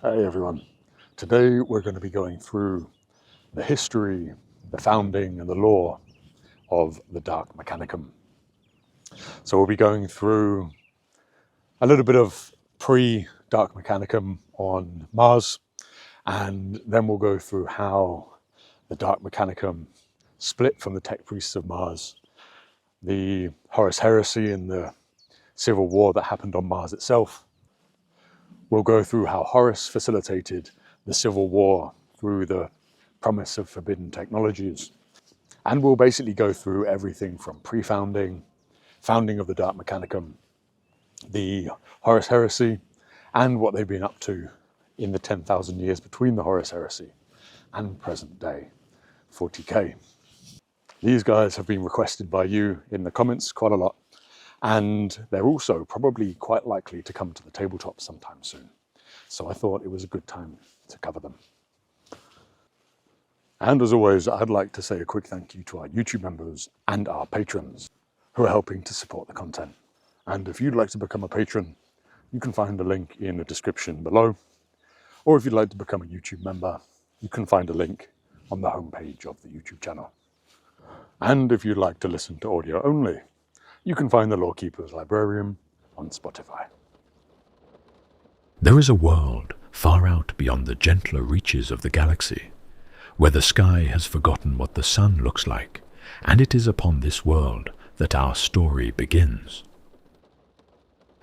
Hey everyone, today we're going to be going through the history, the founding and the lore of the Dark Mechanicum. So we'll be going through a little bit of pre-Dark Mechanicum on Mars, and then we'll go through how the Dark Mechanicum split from the Tech Priests of Mars, the Horus heresy and the civil war that happened on Mars itself. We'll go through how Horus facilitated the civil war through the promise of forbidden technologies. And we'll basically go through everything from pre-founding, founding of the Dark Mechanicum, the Horus heresy, and what they've been up to in the 10,000 years between the Horus heresy and present day 40K. These guys have been requested by you in the comments quite a lot, and they're also probably quite likely to come to the tabletop sometime soon. So I thought it was a good time to cover them. And as always, I'd like to say a quick thank you to our YouTube members and our patrons who are helping to support the content. And if you'd like to become a patron, you can find a link in the description below. Or if you'd like to become a YouTube member, you can find a link on the homepage of the YouTube channel. And if you'd like to listen to audio only, you can find the Lawkeeper's Librarium on Spotify. There is a world far out beyond the gentler reaches of the galaxy, where the sky has forgotten what the sun looks like, and it is upon this world that our story begins.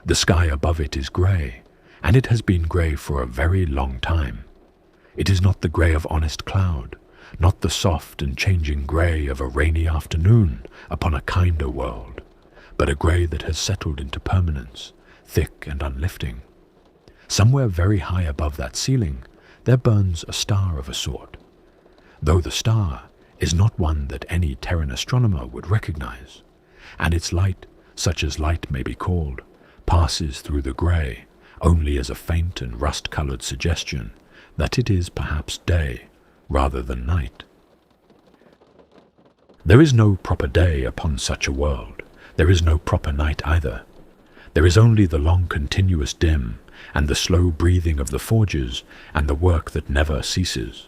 The sky above it is grey, and it has been grey for a very long time. It is not the grey of honest cloud, not the soft and changing grey of a rainy afternoon upon a kinder world, but a grey that has settled into permanence, thick and unlifting. Somewhere very high above that ceiling, there burns a star of a sort, though the star is not one that any Terran astronomer would recognize, and its light, such as light may be called, passes through the grey only as a faint and rust-coloured suggestion that it is perhaps day rather than night. There is no proper day upon such a world. There is no proper night either. There is only the long continuous dim and the slow breathing of the forges and the work that never ceases.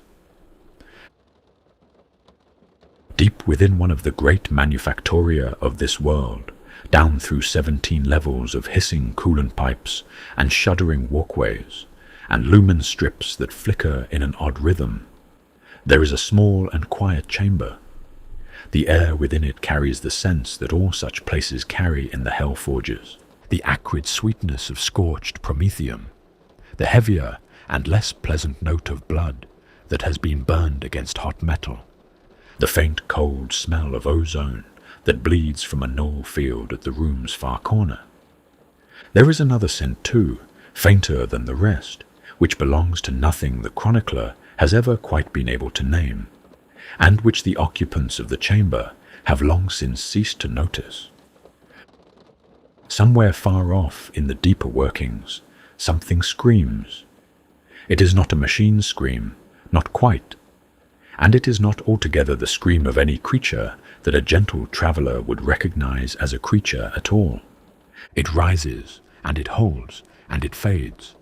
Deep within one of the great manufactoria of this world, down through 17 levels of hissing coolant pipes and shuddering walkways, and lumen strips that flicker in an odd rhythm, there is a small and quiet chamber. The air within it carries the sense that all such places carry in the hell forges, the acrid sweetness of scorched promethium, the heavier and less pleasant note of blood that has been burned against hot metal, the faint cold smell of ozone that bleeds from a knoll field at the room's far corner. There is another scent too, fainter than the rest, which belongs to nothing the chronicler has ever quite been able to name, and which the occupants of the chamber have long since ceased to notice. Somewhere far off in the deeper workings, something screams. It is not a machine scream, not quite, and it is not altogether the scream of any creature that a gentle traveller would recognize as a creature at all. It rises, and it holds, and it fades,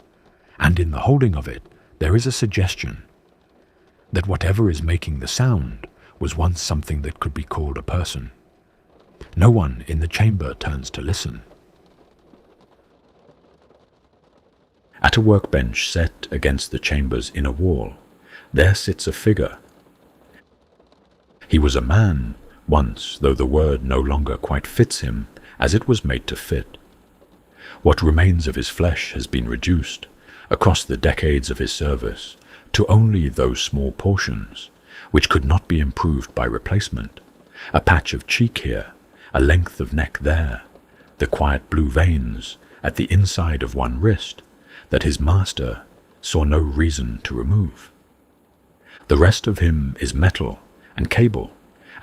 and in the holding of it there is a suggestion that whatever is making the sound was once something that could be called a person. No one in the chamber turns to listen. At a workbench set against the chamber's inner wall, there sits a figure. He was a man once, though the word no longer quite fits him as it was made to fit. What remains of his flesh has been reduced, across the decades of his service, to only those small portions which could not be improved by replacement, a patch of cheek here, a length of neck there, the quiet blue veins at the inside of one wrist that his master saw no reason to remove. The rest of him is metal and cable,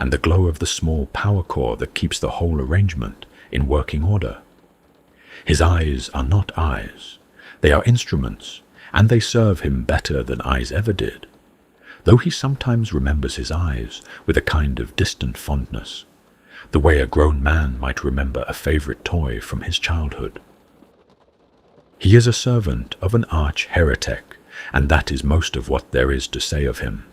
and the glow of the small power core that keeps the whole arrangement in working order. His eyes are not eyes, they are instruments, and they serve him better than eyes ever did, though he sometimes remembers his eyes with a kind of distant fondness, the way a grown man might remember a favourite toy from his childhood. He is a servant of an arch-heretic, and that is most of what there is to say of him.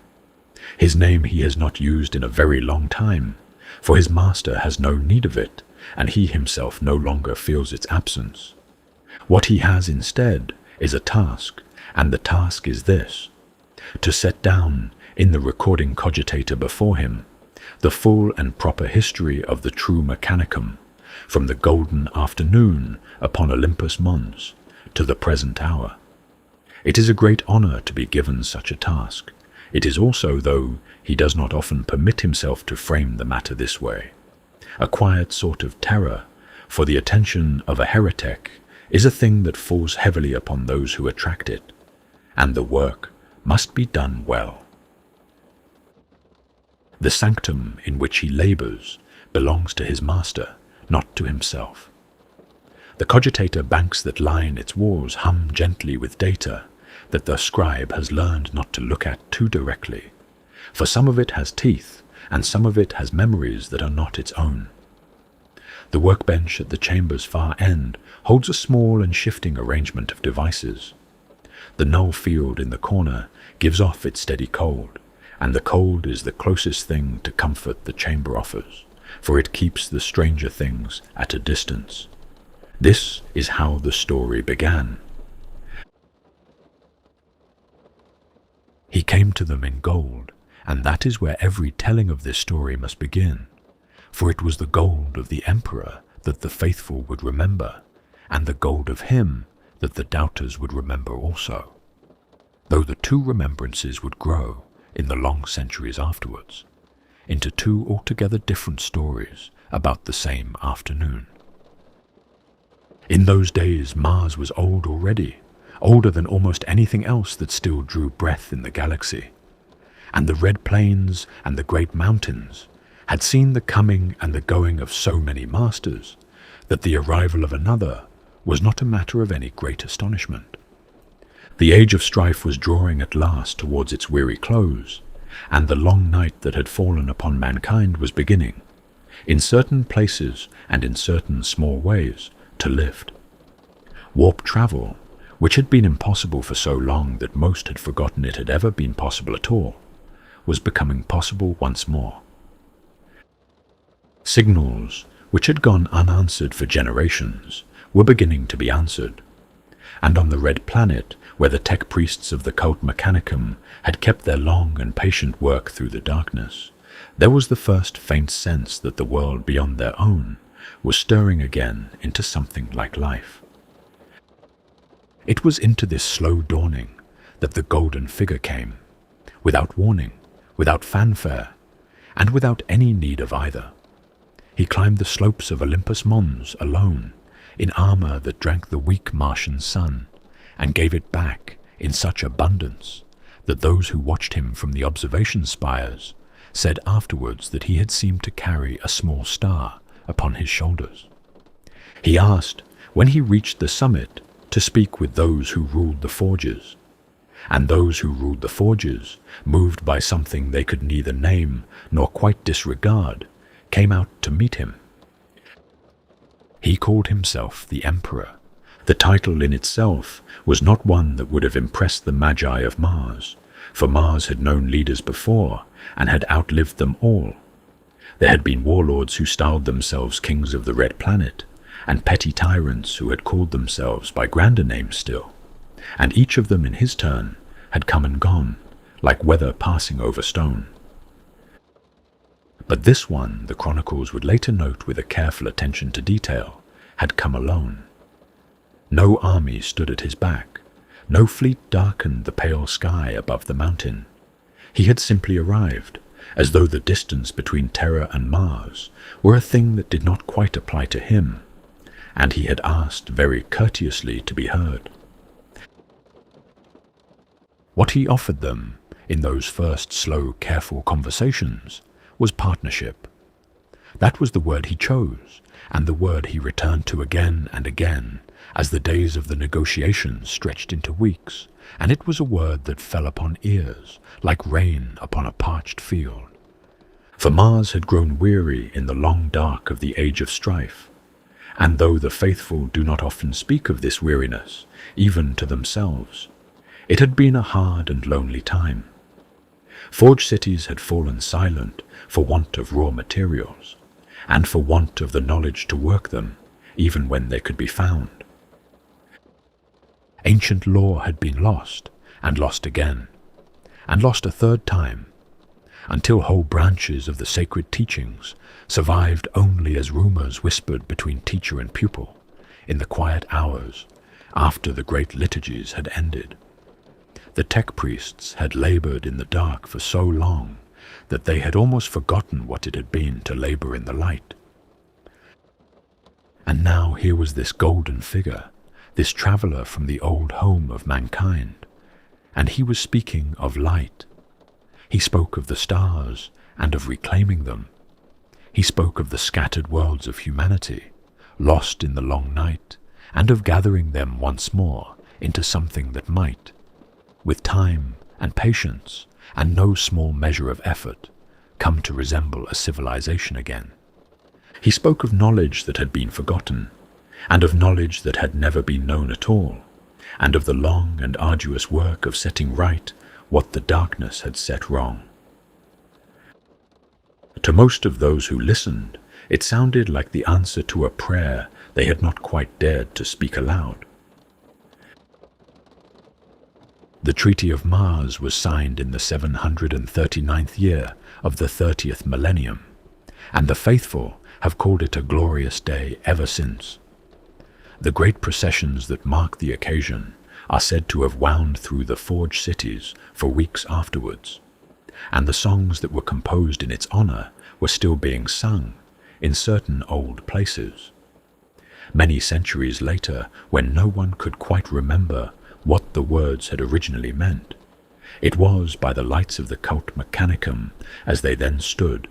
His name he has not used in a very long time, for his master has no need of it, and he himself no longer feels its absence. What he has instead is a task, and the task is this: to set down, in the recording cogitator before him, the full and proper history of the true Mechanicum, from the golden afternoon upon Olympus Mons to the present hour. It is a great honor to be given such a task. It is also, though he does not often permit himself to frame the matter this way, a quiet sort of terror, for the attention of a heretic is a thing that falls heavily upon those who attract it, and the work must be done well. The sanctum in which he labors belongs to his master, not to himself. The cogitator banks that line its walls hum gently with data that the scribe has learned not to look at too directly, for some of it has teeth, and some of it has memories that are not its own. The workbench at the chamber's far end holds a small and shifting arrangement of devices. The null field in the corner gives off its steady cold, and the cold is the closest thing to comfort the chamber offers, for it keeps the stranger things at a distance. This is how the story began. He came to them in gold, and that is where every telling of this story must begin, for it was the gold of the emperor that the faithful would remember, and the gold of him that the doubters would remember also, though the two remembrances would grow, in the long centuries afterwards, into two altogether different stories about the same afternoon. In those days Mars was old already, older than almost anything else that still drew breath in the galaxy, and the red plains and the great mountains had seen the coming and the going of so many masters that the arrival of another was not a matter of any great astonishment. The age of strife was drawing at last towards its weary close, and the long night that had fallen upon mankind was beginning, in certain places and in certain small ways, to lift. Warp travel, which had been impossible for so long that most had forgotten it had ever been possible at all, was becoming possible once more. Signals, which had gone unanswered for generations, were beginning to be answered, and on the red planet, where the tech priests of the cult Mechanicum had kept their long and patient work through the darkness, there was the first faint sense that the world beyond their own was stirring again into something like life. It was into this slow dawning that the golden figure came, without warning, without fanfare, and without any need of either. He climbed the slopes of Olympus Mons alone, in armor that drank the weak Martian sun, and gave it back in such abundance that those who watched him from the observation spires said afterwards that he had seemed to carry a small star upon his shoulders. He asked, when he reached the summit, to speak with those who ruled the forges, and those who ruled the forges, moved by something they could neither name nor quite disregard, came out to meet him. He called himself the Emperor. The title in itself was not one that would have impressed the Magi of Mars, for Mars had known leaders before and had outlived them all. There had been warlords who styled themselves kings of the Red Planet, and petty tyrants who had called themselves by grander names still, and each of them in his turn had come and gone, like weather passing over stone. But this one, the chronicles would later note with a careful attention to detail, had come alone. No army stood at his back, no fleet darkened the pale sky above the mountain. He had simply arrived, as though the distance between Terra and Mars were a thing that did not quite apply to him, and he had asked very courteously to be heard. What he offered them in those first slow, careful conversations was partnership. That was the word he chose, and the word he returned to again and again as the days of the negotiations stretched into weeks, and it was a word that fell upon ears like rain upon a parched field. For Mars had grown weary in the long dark of the age of strife, and though the faithful do not often speak of this weariness, even to themselves, It had been a hard and lonely time. Forge cities had fallen silent for want of raw materials, and for want of the knowledge to work them, even when they could be found. Ancient lore had been lost, and lost again, and lost a third time, until whole branches of the sacred teachings survived only as rumors whispered between teacher and pupil in the quiet hours after the great liturgies had ended. The tech priests had labored in the dark for so long that they had almost forgotten what it had been to labor in the light. And now here was this golden figure, this traveler from the old home of mankind, and he was speaking of light. He spoke of the stars and of reclaiming them. He spoke of the scattered worlds of humanity, lost in the long night, and of gathering them once more into something that might, with time and patience and no small measure of effort, come to resemble a civilization again. He spoke of knowledge that had been forgotten, and of knowledge that had never been known at all, and of the long and arduous work of setting right what the darkness had set wrong. To most of those who listened, it sounded like the answer to a prayer they had not quite dared to speak aloud. The Treaty of Mars was signed in the 739th year of the 30th millennium, and the faithful have called it a glorious day ever since. The great processions that mark the occasion are said to have wound through the forged cities for weeks afterwards, and the songs that were composed in its honor were still being sung in certain old places. Many centuries later, when no one could quite remember what the words had originally meant, it was by the lights of the Dark Mechanicum, as they then stood,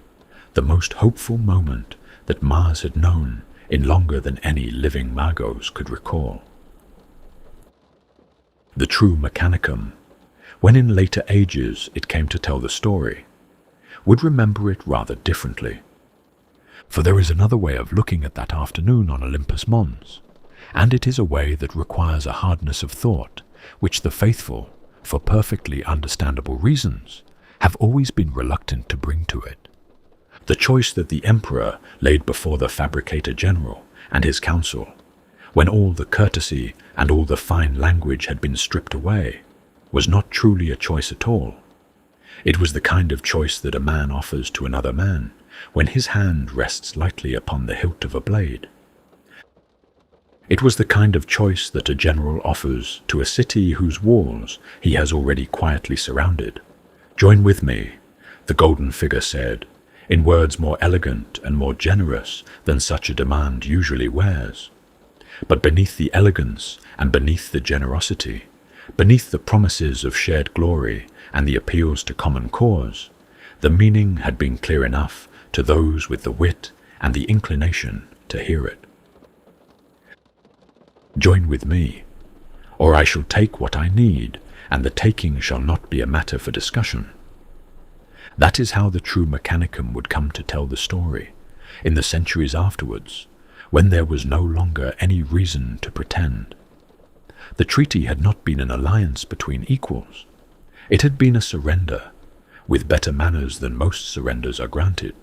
the most hopeful moment that Mars had known in longer than any living Magos could recall. The true Mechanicum, when in later ages it came to tell the story, would remember it rather differently. For there is another way of looking at that afternoon on Olympus Mons, and it is a way that requires a hardness of thought which the faithful, for perfectly understandable reasons, have always been reluctant to bring to it. The choice that the emperor laid before the Fabricator general and his council, when all the courtesy and all the fine language had been stripped away, was not truly a choice at all. It was the kind of choice that a man offers to another man when his hand rests lightly upon the hilt of a blade. It was the kind of choice that a general offers to a city whose walls he has already quietly surrounded. "Join with me," the golden figure said, in words more elegant and more generous than such a demand usually wears. But beneath the elegance and beneath the generosity, beneath the promises of shared glory and the appeals to common cause, the meaning had been clear enough to those with the wit and the inclination to hear it. "Join with me, or I shall take what I need, and the taking shall not be a matter for discussion." That is how the true Mechanicum would come to tell the story, in the centuries afterwards, when there was no longer any reason to pretend. The treaty had not been an alliance between equals. It had been a surrender, with better manners than most surrenders are granted,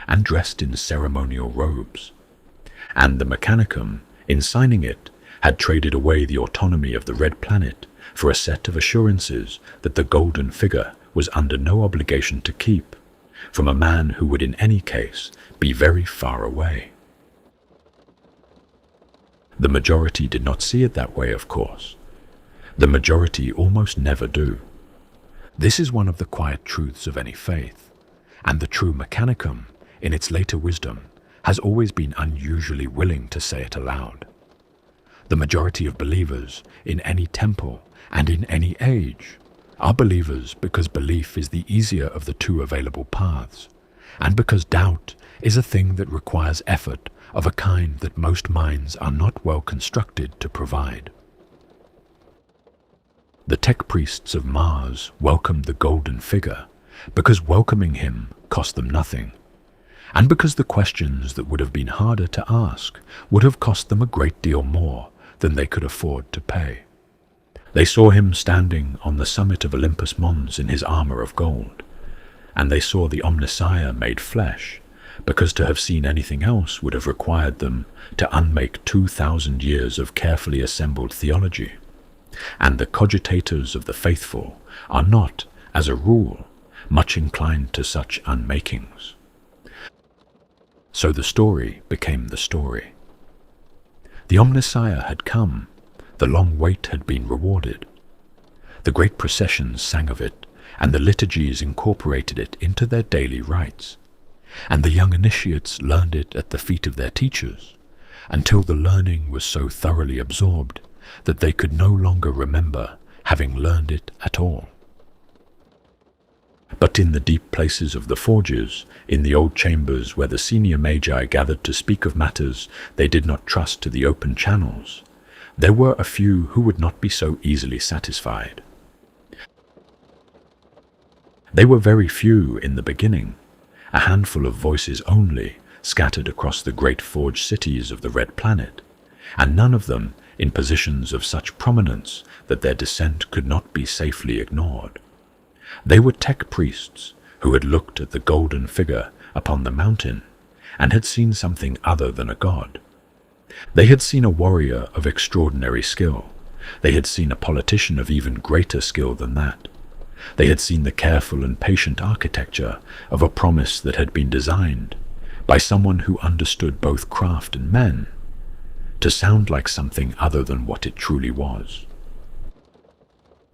and dressed in ceremonial robes. And the Mechanicum, in signing it, had traded away the autonomy of the Red Planet for a set of assurances that the golden figure was under no obligation to keep, from a man who would in any case be very far away. The majority did not see it that way, of course. The majority almost never do. This is one of the quiet truths of any faith, and the true Mechanicum, in its later wisdom, has always been unusually willing to say it aloud. The majority of believers in any temple and in any age are believers because belief is the easier of the two available paths, and because doubt is a thing that requires effort of a kind that most minds are not well constructed to provide. The tech priests of Mars welcomed the golden figure because welcoming him cost them nothing, and because the questions that would have been harder to ask would have cost them a great deal more than they could afford to pay. They saw him standing on the summit of Olympus Mons in his armor of gold, and they saw the Omnissiah made flesh, because to have seen anything else would have required them to unmake 2,000 years of carefully assembled theology. And the cogitators of the faithful are not, as a rule, much inclined to such unmakings. So the story became the story. The Omnissiah had come, the long wait had been rewarded. The great processions sang of it, and the liturgies incorporated it into their daily rites, and the young initiates learned it at the feet of their teachers, until the learning was so thoroughly absorbed that they could no longer remember having learned it at all. But in the deep places of the forges, in the old chambers where the senior magi gathered to speak of matters they did not trust to the open channels, there were a few who would not be so easily satisfied. They were very few in the beginning, a handful of voices only, scattered across the great forged cities of the Red Planet, and none of them in positions of such prominence that their dissent could not be safely ignored. They were tech priests who had looked at the golden figure upon the mountain and had seen something other than a god. They had seen a warrior of extraordinary skill. They had seen a politician of even greater skill than that. They had seen the careful and patient architecture of a promise that had been designed by someone who understood both craft and men to sound like something other than what it truly was.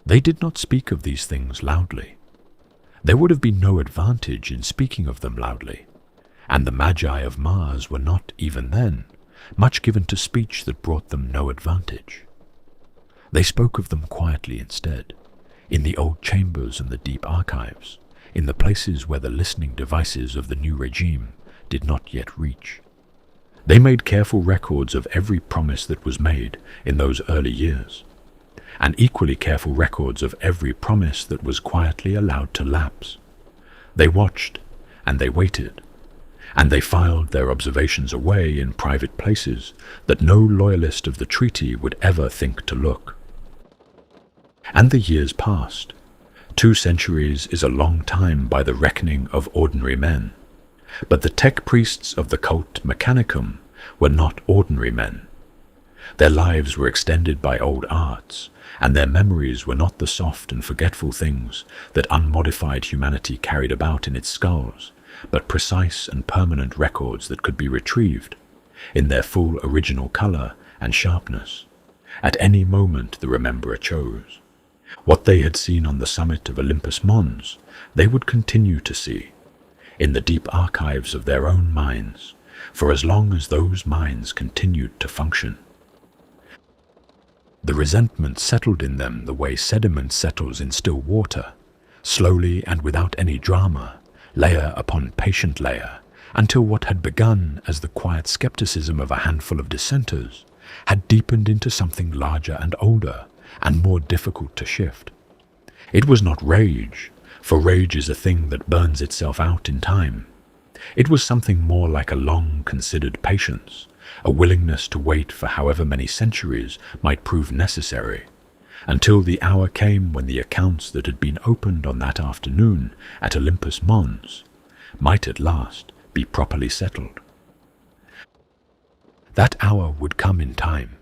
They did not speak of these things loudly. There would have been no advantage in speaking of them loudly, and the Magi of Mars were not, even then, much given to speech that brought them no advantage. They spoke of them quietly instead, in the old chambers and the deep archives, in the places where the listening devices of the new regime did not yet reach. They made careful records of every promise that was made in those early years, and equally careful records of every promise that was quietly allowed to lapse. They watched, and they waited, and they filed their observations away in private places that no loyalist of the treaty would ever think to look. And the years passed. 2 centuries is a long time by the reckoning of ordinary men, but the tech priests of the cult Mechanicum were not ordinary men. Their lives were extended by old arts, and their memories were not the soft and forgetful things that unmodified humanity carried about in its skulls, but precise and permanent records that could be retrieved, in their full original color and sharpness, at any moment the rememberer chose. What they had seen on the summit of Olympus Mons, they would continue to see, in the deep archives of their own minds, for as long as those minds continued to function. The resentment settled in them the way sediment settles in still water, slowly and without any drama, layer upon patient layer, until what had begun as the quiet skepticism of a handful of dissenters had deepened into something larger and older, and more difficult to shift. It was not rage, for rage is a thing that burns itself out in time. It was something more like a long-considered patience, a willingness to wait for however many centuries might prove necessary, until the hour came when the accounts that had been opened on that afternoon at Olympus Mons might at last be properly settled. That hour would come in time.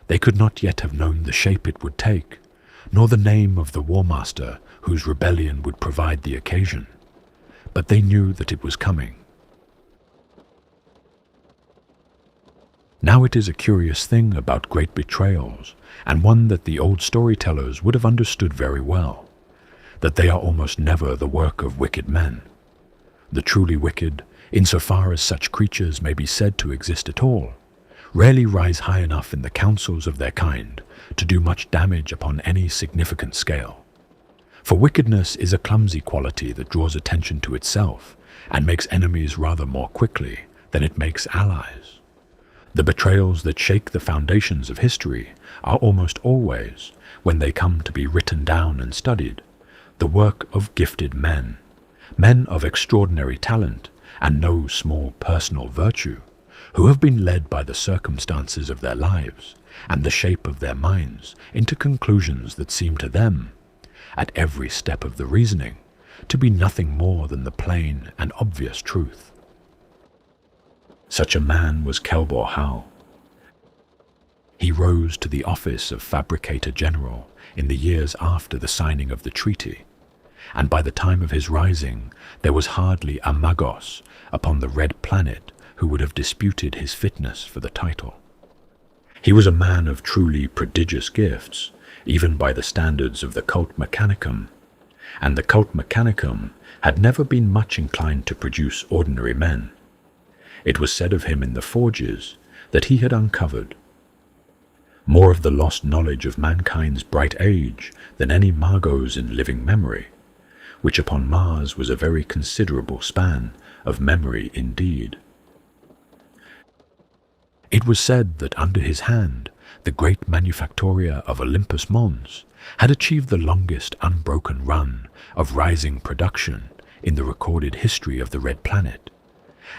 They could not yet have known the shape it would take, nor the name of the war master whose rebellion would provide the occasion, but they knew that it was coming. Now it is a curious thing about great betrayals, and one that the old storytellers would have understood very well, that they are almost never the work of wicked men. The truly wicked, insofar as such creatures may be said to exist at all, rarely rise high enough in the councils of their kind to do much damage upon any significant scale. For wickedness is a clumsy quality that draws attention to itself and makes enemies rather more quickly than it makes allies. The betrayals that shake the foundations of history are almost always, when they come to be written down and studied, the work of gifted men, men of extraordinary talent and no small personal virtue, who have been led by the circumstances of their lives and the shape of their minds into conclusions that seemed to them, at every step of the reasoning, to be nothing more than the plain and obvious truth. Such a man was Kelbor-Hal. He rose to the office of Fabricator General in the years after the signing of the treaty, and by the time of his rising there was hardly a magos upon the Red Planet who would have disputed his fitness for the title. He was a man of truly prodigious gifts, even by the standards of the Cult Mechanicum, and the Cult Mechanicum had never been much inclined to produce ordinary men. It was said of him in the forges that he had uncovered more of the lost knowledge of mankind's bright age than any magos in living memory, which upon Mars was a very considerable span of memory indeed. It was said that under his hand the great manufactoria of Olympus Mons had achieved the longest unbroken run of rising production in the recorded history of the Red Planet,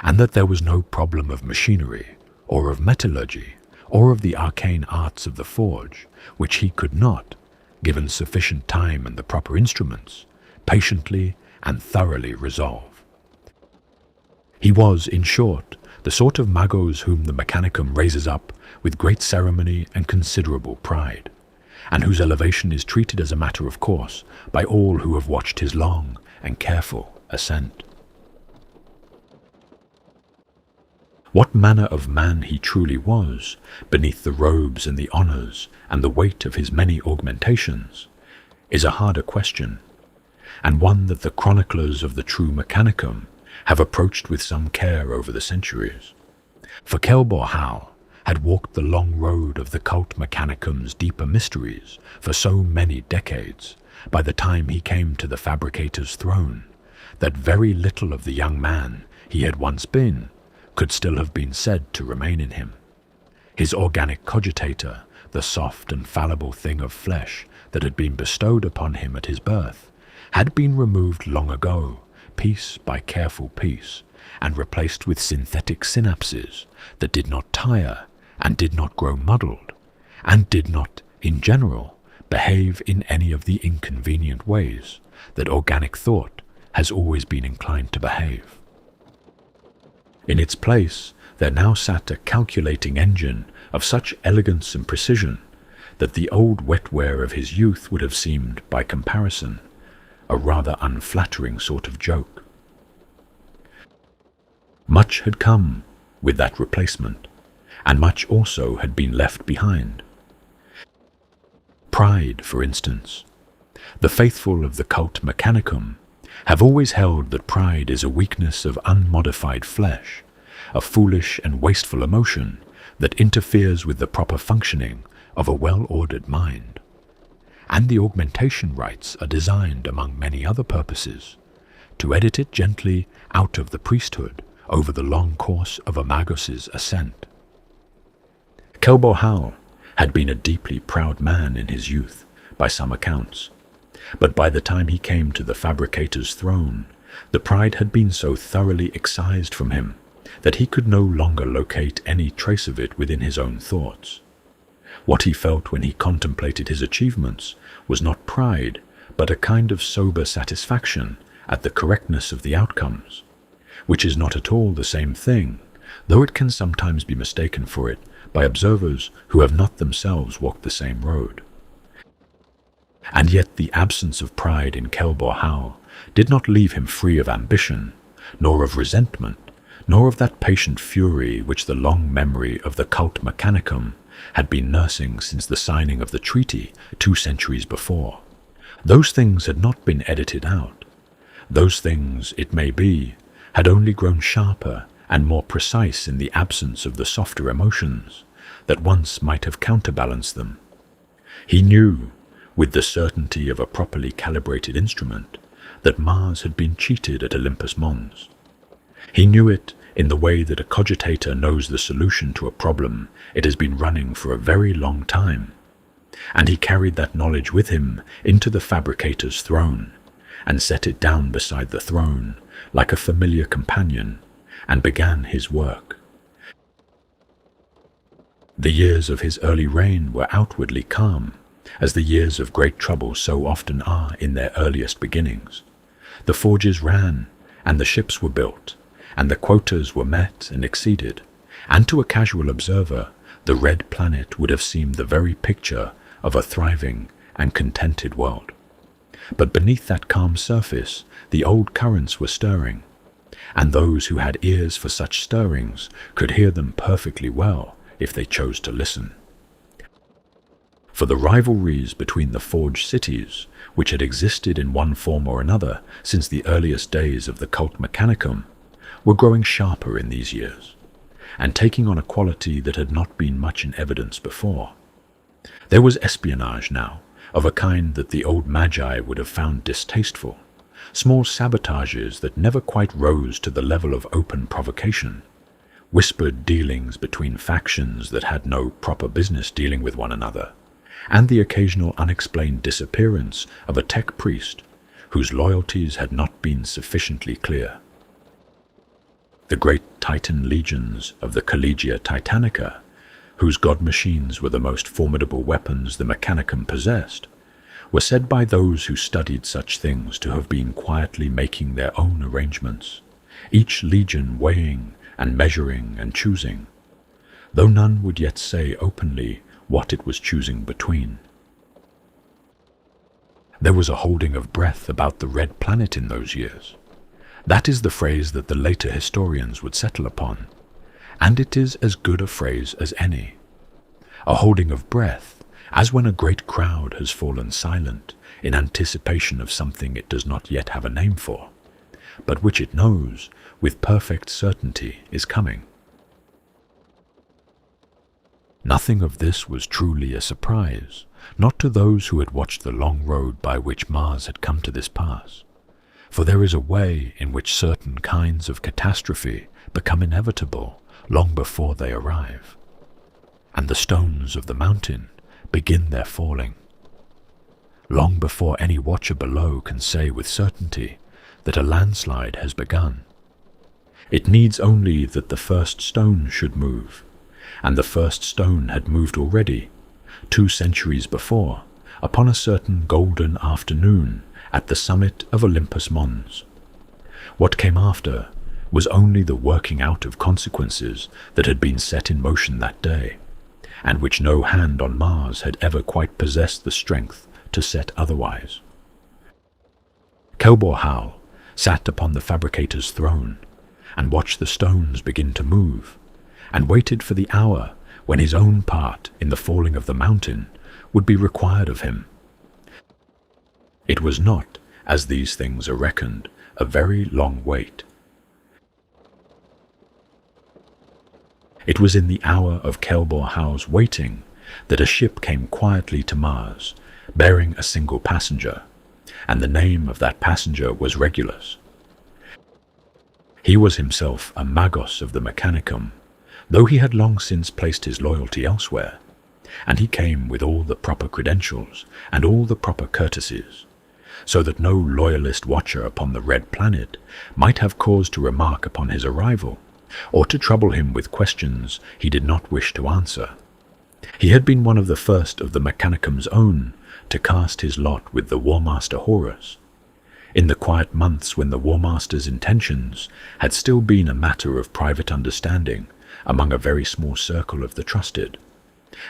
and that there was no problem of machinery, or of metallurgy, or of the arcane arts of the forge, which he could not, given sufficient time and the proper instruments, patiently and thoroughly resolve. He was, in short, the sort of magos whom the Mechanicum raises up with great ceremony and considerable pride, and whose elevation is treated as a matter of course by all who have watched his long and careful ascent. What manner of man he truly was, beneath the robes and the honours and the weight of his many augmentations, is a harder question, and one that the chroniclers of the true Mechanicum have approached with some care over the centuries. For Kelbor-Hal had walked the long road of the Cult Mechanicum's deeper mysteries for so many decades, by the time he came to the Fabricator's throne, that very little of the young man he had once been could still have been said to remain in him. His organic cogitator, the soft and fallible thing of flesh that had been bestowed upon him at his birth, had been removed long ago, piece by careful piece, and replaced with synthetic synapses that did not tire and did not grow muddled, and did not, in general, behave in any of the inconvenient ways that organic thought has always been inclined to behave. In its place there now sat a calculating engine of such elegance and precision that the old wetware of his youth would have seemed, by comparison, a rather unflattering sort of joke. Much had come with that replacement, and much also had been left behind. Pride, for instance. The faithful of the Cult Mechanicum have always held that pride is a weakness of unmodified flesh, a foolish and wasteful emotion that interferes with the proper functioning of a well-ordered mind. And the augmentation rites are designed, among many other purposes, to edit it gently out of the priesthood over the long course of a magos's ascent. Kelbor-Hal had been a deeply proud man in his youth, by some accounts, but by the time he came to the Fabricator's throne, the pride had been so thoroughly excised from him that he could no longer locate any trace of it within his own thoughts. What he felt when he contemplated his achievements was not pride, but a kind of sober satisfaction at the correctness of the outcomes, which is not at all the same thing, though it can sometimes be mistaken for it by observers who have not themselves walked the same road. And yet the absence of pride in Kelbor-Hal did not leave him free of ambition, nor of resentment, nor of that patient fury which the long memory of the Cult Mechanicum had been nursing since the signing of the treaty 2 centuries before. Those things had not been edited out. Those things, it may be, had only grown sharper and more precise in the absence of the softer emotions that once might have counterbalanced them. He knew, with the certainty of a properly calibrated instrument, that Mars had been cheated at Olympus Mons. He knew it in the way that a cogitator knows the solution to a problem it has been running for a very long time, and he carried that knowledge with him into the Fabricator's throne, and set it down beside the throne like a familiar companion, and began his work. The years of his early reign were outwardly calm, as the years of great trouble so often are in their earliest beginnings. The forges ran, and the ships were built, and the quotas were met and exceeded, and to a casual observer, the red planet would have seemed the very picture of a thriving and contented world. But beneath that calm surface, the old currents were stirring, and those who had ears for such stirrings could hear them perfectly well if they chose to listen. For the rivalries between the forged cities, which had existed in one form or another since the earliest days of the cult Mechanicum, were growing sharper in these years, and taking on a quality that had not been much in evidence before. There was espionage now, of a kind that the old Magi would have found distasteful, small sabotages that never quite rose to the level of open provocation, whispered dealings between factions that had no proper business dealing with one another, and the occasional unexplained disappearance of a tech priest whose loyalties had not been sufficiently clear. The great Titan legions of the Collegia Titanica, whose god machines were the most formidable weapons the Mechanicum possessed, were said by those who studied such things to have been quietly making their own arrangements, each legion weighing and measuring and choosing, though none would yet say openly what it was choosing between. There was a holding of breath about the red planet in those years. That is the phrase that the later historians would settle upon, and it is as good a phrase as any. A holding of breath, as when a great crowd has fallen silent in anticipation of something it does not yet have a name for, but which it knows with perfect certainty is coming. Nothing of this was truly a surprise, not to those who had watched the long road by which Mars had come to this pass, for there is a way in which certain kinds of catastrophe become inevitable long before they arrive, and the stones of the mountain begin their falling, long before any watcher below can say with certainty that a landslide has begun. It needs only that the first stone should move, and the first stone had moved already, 2 centuries before, upon a certain golden afternoon at the summit of Olympus Mons. What came after was only the working out of consequences that had been set in motion that day, and which no hand on Mars had ever quite possessed the strength to set otherwise. Kelbor-Hal sat upon the Fabricator's throne, and watched the stones begin to move, and waited for the hour when his own part in the falling of the mountain would be required of him. It was not, as these things are reckoned, a very long wait. It was in the hour of Kelbor-Hal's waiting that a ship came quietly to Mars, bearing a single passenger, and the name of that passenger was Regulus. He was himself a magos of the Mechanicum, though he had long since placed his loyalty elsewhere, and he came with all the proper credentials and all the proper courtesies, so that no loyalist watcher upon the red planet might have cause to remark upon his arrival, or to trouble him with questions he did not wish to answer. He had been one of the first of the Mechanicum's own to cast his lot with the Warmaster Horus, in the quiet months when the Warmaster's intentions had still been a matter of private understanding among a very small circle of the trusted,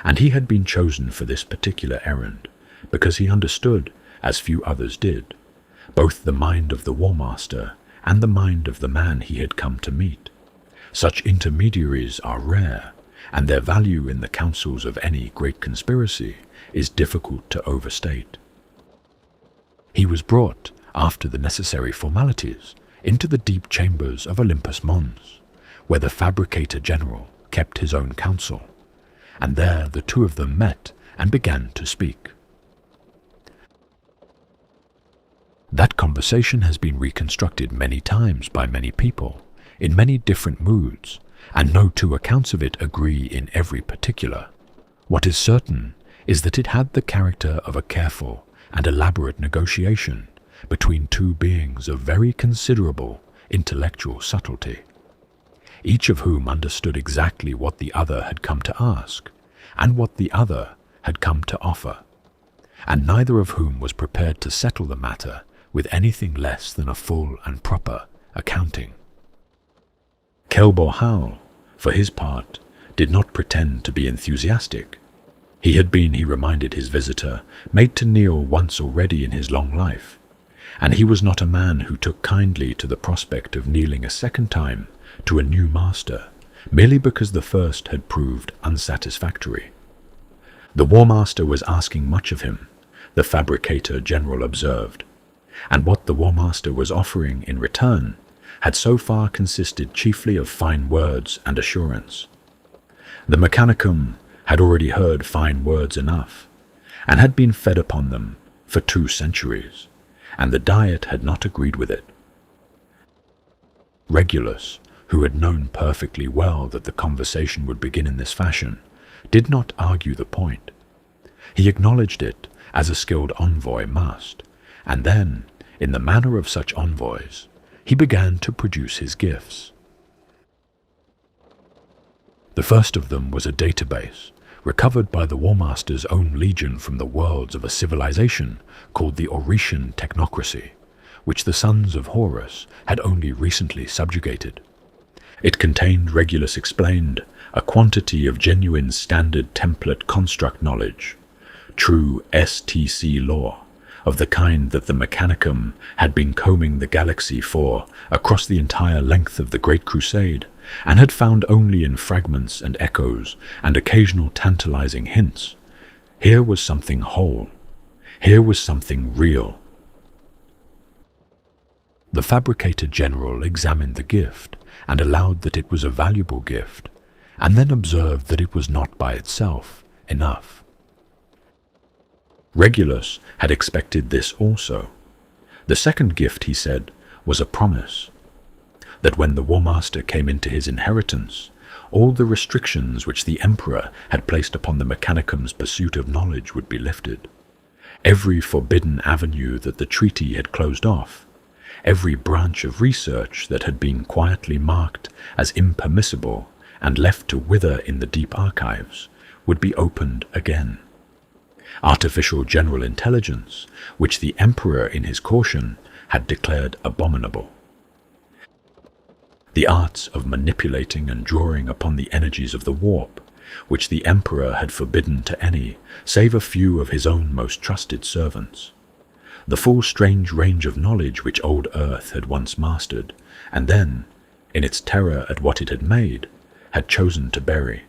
and he had been chosen for this particular errand, because he understood, as few others did, both the mind of the Warmaster and the mind of the man he had come to meet. Such intermediaries are rare, and their value in the councils of any great conspiracy is difficult to overstate. He was brought, after the necessary formalities, into the deep chambers of Olympus Mons, where the Fabricator General kept his own council, and there the two of them met and began to speak. That conversation has been reconstructed many times by many people, in many different moods, and no 2 accounts of it agree in every particular. What is certain is that it had the character of a careful and elaborate negotiation between 2 beings of very considerable intellectual subtlety, each of whom understood exactly what the other had come to ask, and what the other had come to offer, and neither of whom was prepared to settle the matter with anything less than a full and proper accounting. Kelbor-Hal, for his part, did not pretend to be enthusiastic. He had been, he reminded his visitor, made to kneel once already in his long life, and he was not a man who took kindly to the prospect of kneeling a second time to a new master, merely because the first had proved unsatisfactory. The War Master was asking much of him, the Fabricator General observed, and what the War Master was offering in return had so far consisted chiefly of fine words and assurance. The Mechanicum had already heard fine words enough, and had been fed upon them for 2 centuries, and the diet had not agreed with it. Regulus, who had known perfectly well that the conversation would begin in this fashion, did not argue the point. He acknowledged it as a skilled envoy must, and then, in the manner of such envoys, he began to produce his gifts. The first of them was a database, recovered by the War Master's own legion from the worlds of a civilization called the Oretian Technocracy, which the sons of Horus had only recently subjugated. It contained, Regulus explained, a quantity of genuine standard template construct knowledge, true STC lore, of the kind that the Mechanicum had been combing the galaxy for across the entire length of the Great Crusade, and had found only in fragments and echoes and occasional tantalizing hints. Here was something whole. Here was something real. The Fabricator General examined the gift and allowed that it was a valuable gift, and then observed that it was not by itself enough. Regulus had expected this also. The second gift, he said, was a promise that when the War Master came into his inheritance, all the restrictions which the Emperor had placed upon the Mechanicum's pursuit of knowledge would be lifted. Every forbidden avenue that the treaty had closed off, every branch of research that had been quietly marked as impermissible and left to wither in the deep archives, would be opened again. Artificial general intelligence, which the Emperor in his caution had declared abominable. The arts of manipulating and drawing upon the energies of the warp, which the Emperor had forbidden to any, save a few of his own most trusted servants. The full strange range of knowledge which old Earth had once mastered, and then, in its terror at what it had made, had chosen to bury.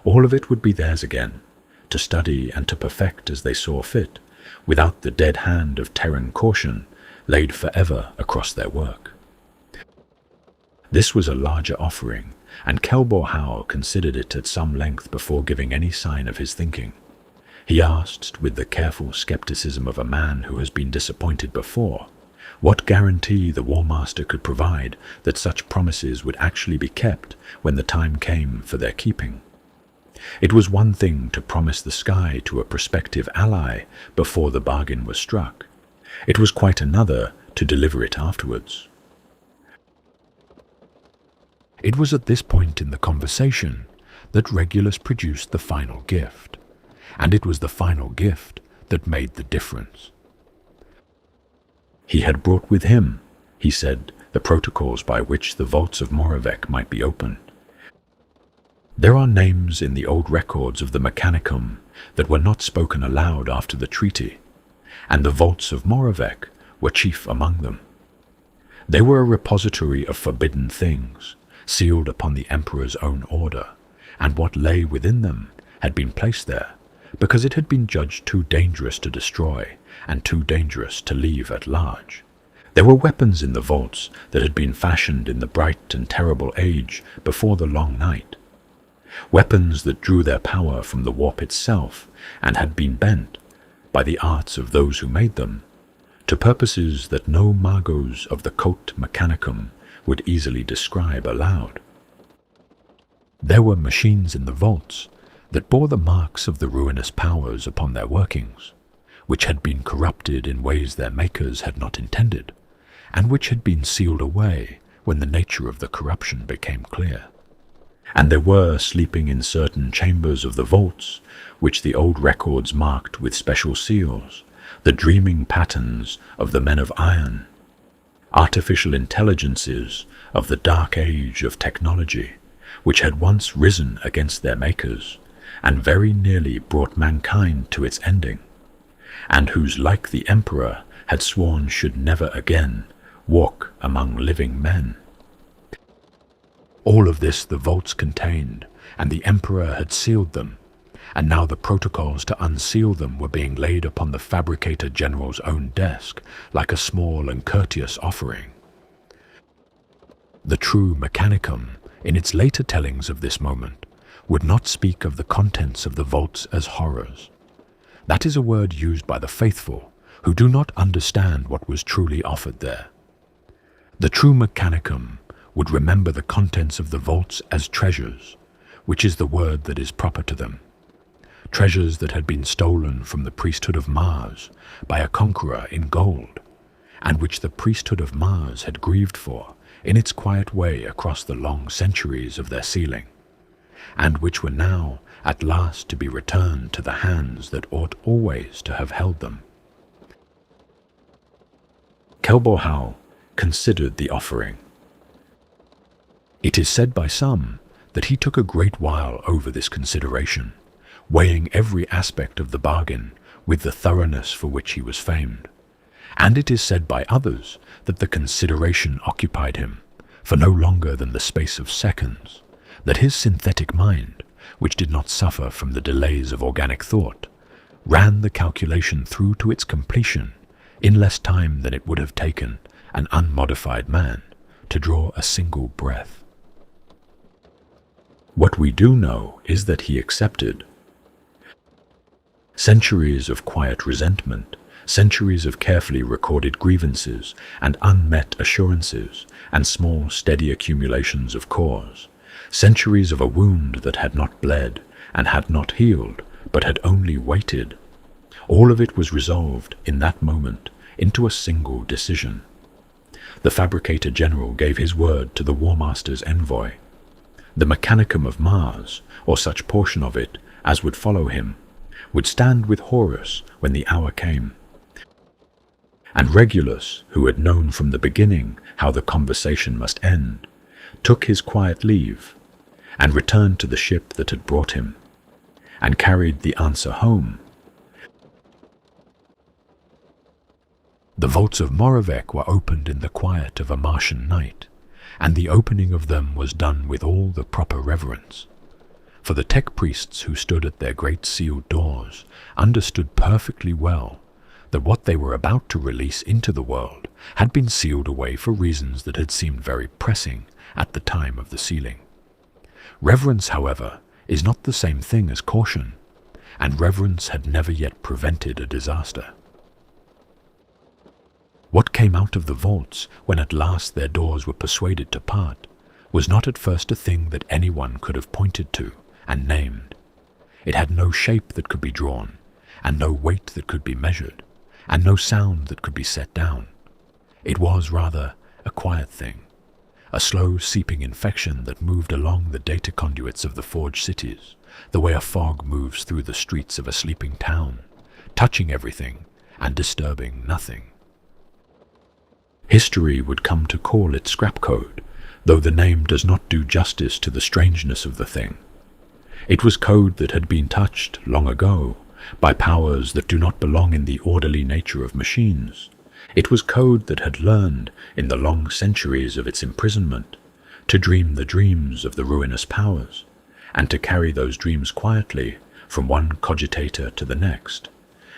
All of it would be theirs again, to study and to perfect as they saw fit, without the dead hand of Terran caution laid forever across their work. This was a larger offering, and Kelbor-Hal considered it at some length before giving any sign of his thinking. He asked, with the careful skepticism of a man who has been disappointed before, what guarantee the War Master could provide that such promises would actually be kept when the time came for their keeping. It was one thing to promise the sky to a prospective ally before the bargain was struck. It was quite another to deliver it afterwards. It was at this point in the conversation that Regulus produced the final gift, and it was the final gift that made the difference. He had brought with him, he said, the protocols by which the vaults of Moravec might be opened. There are names in the old records of the Mechanicum that were not spoken aloud after the treaty, and the vaults of Moravec were chief among them. They were a repository of forbidden things, sealed upon the Emperor's own order, and what lay within them had been placed there because it had been judged too dangerous to destroy and too dangerous to leave at large. There were weapons in the vaults that had been fashioned in the bright and terrible age before the long night, weapons that drew their power from the warp itself and had been bent, by the arts of those who made them, to purposes that no magos of the Cult Mechanicum would easily describe aloud. There were machines in the vaults that bore the marks of the ruinous powers upon their workings, which had been corrupted in ways their makers had not intended, and which had been sealed away when the nature of the corruption became clear. And there were sleeping in certain chambers of the vaults, which the old records marked with special seals, the dreaming patterns of the men of iron, artificial intelligences of the dark age of technology, which had once risen against their makers, and very nearly brought mankind to its ending, and whose like the Emperor had sworn should never again walk among living men. All of this the vaults contained, and the Emperor had sealed them, and now the protocols to unseal them were being laid upon the Fabricator General's own desk, like a small and courteous offering. The true Mechanicum, in its later tellings of this moment, would not speak of the contents of the vaults as horrors. That is a word used by the faithful, who do not understand what was truly offered there. The true Mechanicum would remember the contents of the vaults as treasures, which is the word that is proper to them. Treasures that had been stolen from the priesthood of Mars by a conqueror in gold, and which the priesthood of Mars had grieved for in its quiet way across the long centuries of their sealing, and which were now at last to be returned to the hands that ought always to have held them. Kelbor-Hal considered the offering. It is said by some that he took a great while over this consideration, weighing every aspect of the bargain with the thoroughness for which he was famed. And it is said by others that the consideration occupied him for no longer than the space of seconds, that his synthetic mind, which did not suffer from the delays of organic thought, ran the calculation through to its completion in less time than it would have taken an unmodified man to draw a single breath. What we do know is that he accepted. Centuries of quiet resentment, centuries of carefully recorded grievances and unmet assurances, and small steady accumulations of cause, centuries of a wound that had not bled and had not healed, but had only waited. All of it was resolved in that moment into a single decision. The Fabricator General gave his word to the War Master's envoy. The Mechanicum of Mars, or such portion of it as would follow him, would stand with Horus when the hour came. And Regulus, who had known from the beginning how the conversation must end, took his quiet leave, and returned to the ship that had brought him, and carried the answer home. The vaults of Moravec were opened in the quiet of a Martian night, and the opening of them was done with all the proper reverence. For the tech priests who stood at their great sealed doors understood perfectly well that what they were about to release into the world had been sealed away for reasons that had seemed very pressing at the time of the sealing. Reverence, however, is not the same thing as caution, and reverence had never yet prevented a disaster. What came out of the vaults when at last their doors were persuaded to part was not at first a thing that anyone could have pointed to and named. It had no shape that could be drawn, and no weight that could be measured, and no sound that could be set down. It was rather a quiet thing, a slow seeping infection that moved along the data conduits of the forged cities, the way a fog moves through the streets of a sleeping town, touching everything and disturbing nothing. History would come to call it scrap code, though the name does not do justice to the strangeness of the thing. It was code that had been touched long ago by powers that do not belong in the orderly nature of machines. It was code that had learned, in the long centuries of its imprisonment, to dream the dreams of the ruinous powers, and to carry those dreams quietly from one cogitator to the next,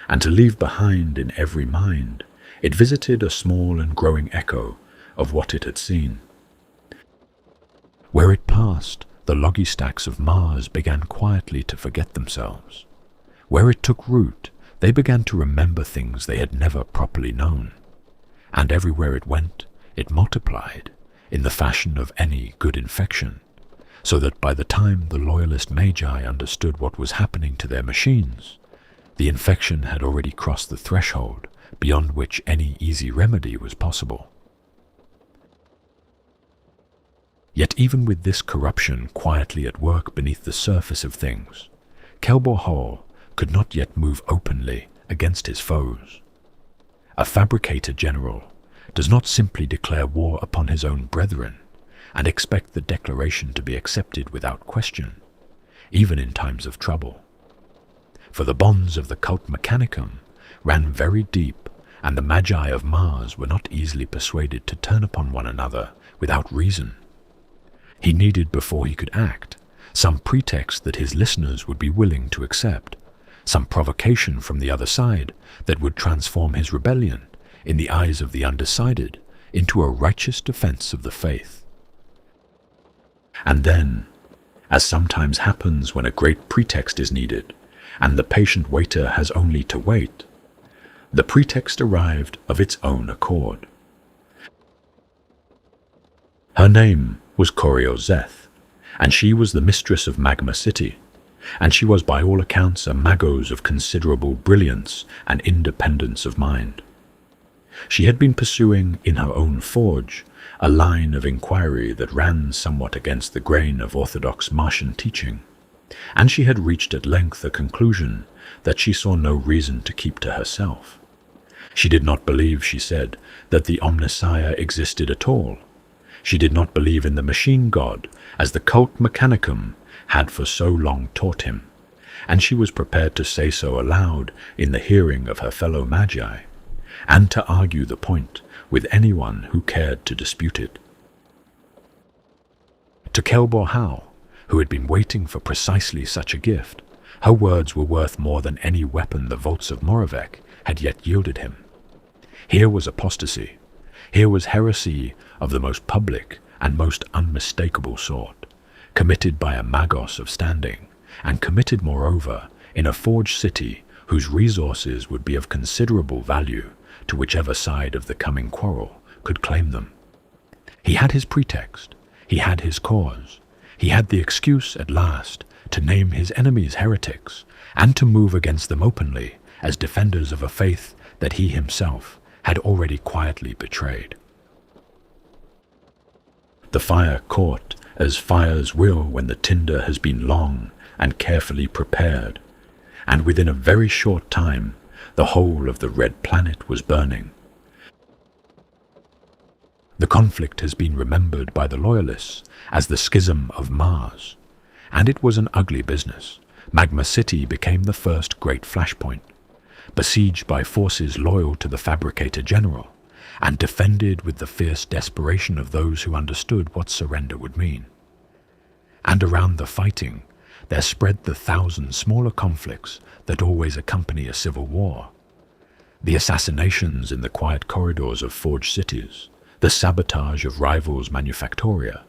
and to leave behind in every mind it visited a small and growing echo of what it had seen. Where it passed, the loggy stacks of Mars began quietly to forget themselves. Where it took root, they began to remember things they had never properly known. And everywhere it went, it multiplied, in the fashion of any good infection, so that by the time the loyalist magi understood what was happening to their machines, the infection had already crossed the threshold beyond which any easy remedy was possible. Yet even with this corruption quietly at work beneath the surface of things, Kelbor-Hal could not yet move openly against his foes. A Fabricator general does not simply declare war upon his own brethren and expect the declaration to be accepted without question, even in times of trouble. For the bonds of the cult Mechanicum ran very deep, and the Magi of Mars were not easily persuaded to turn upon one another without reason. He needed, before he could act, some pretext that his listeners would be willing to accept, some provocation from the other side that would transform his rebellion, in the eyes of the undecided, into a righteous defense of the faith. And then, as sometimes happens when a great pretext is needed, and the patient waiter has only to wait, the pretext arrived of its own accord. Her name was Coriozeth, and she was the mistress of Magma City, and she was by all accounts a magos of considerable brilliance and independence of mind. She had been pursuing in her own forge a line of inquiry that ran somewhat against the grain of orthodox Martian teaching, and she had reached at length a conclusion that she saw no reason to keep to herself. She did not believe, she said, that the Omnissiah existed at all. She did not believe in the machine god, as the cult Mechanicum had for so long taught him, and she was prepared to say so aloud in the hearing of her fellow Magi, and to argue the point with anyone who cared to dispute it. To Kelbor-Hal, who had been waiting for precisely such a gift, her words were worth more than any weapon the vaults of Moravec had yet yielded him. Here was apostasy. Here was heresy of the most public and most unmistakable sort, committed by a magos of standing, and committed, moreover, in a forged city whose resources would be of considerable value to whichever side of the coming quarrel could claim them. He had his pretext, he had his cause, he had the excuse at last to name his enemies heretics, and to move against them openly as defenders of a faith that he himself had already quietly betrayed. The fire caught, as fires will when the tinder has been long and carefully prepared, and within a very short time the whole of the red planet was burning. The conflict has been remembered by the Loyalists as the Schism of Mars, and it was an ugly business. Magma City became the first great flashpoint, besieged by forces loyal to the Fabricator general, and defended with the fierce desperation of those who understood what surrender would mean. And around the fighting, there spread the 1,000 smaller conflicts that always accompany a civil war. The assassinations in the quiet corridors of forged cities, the sabotage of rivals' manufactoria,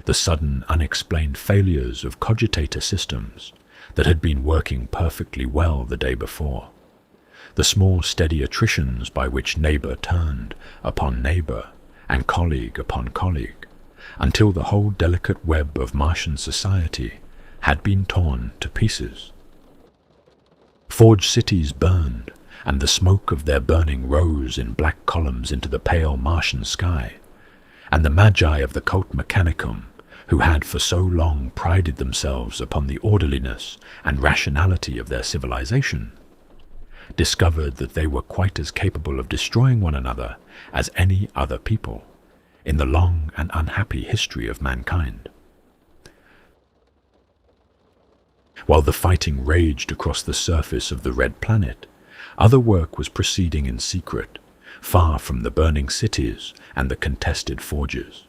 the sudden unexplained failures of cogitator systems that had been working perfectly well the day before, the small steady attritions by which neighbor turned upon neighbor and colleague upon colleague, until the whole delicate web of Martian society had been torn to pieces. Forged cities burned, and the smoke of their burning rose in black columns into the pale Martian sky, and the Magi of the cult Mechanicum, who had for so long prided themselves upon the orderliness and rationality of their civilization, discovered that they were quite as capable of destroying one another as any other people in the long and unhappy history of mankind. While the fighting raged across the surface of the red planet, other work was proceeding in secret, far from the burning cities and the contested forges.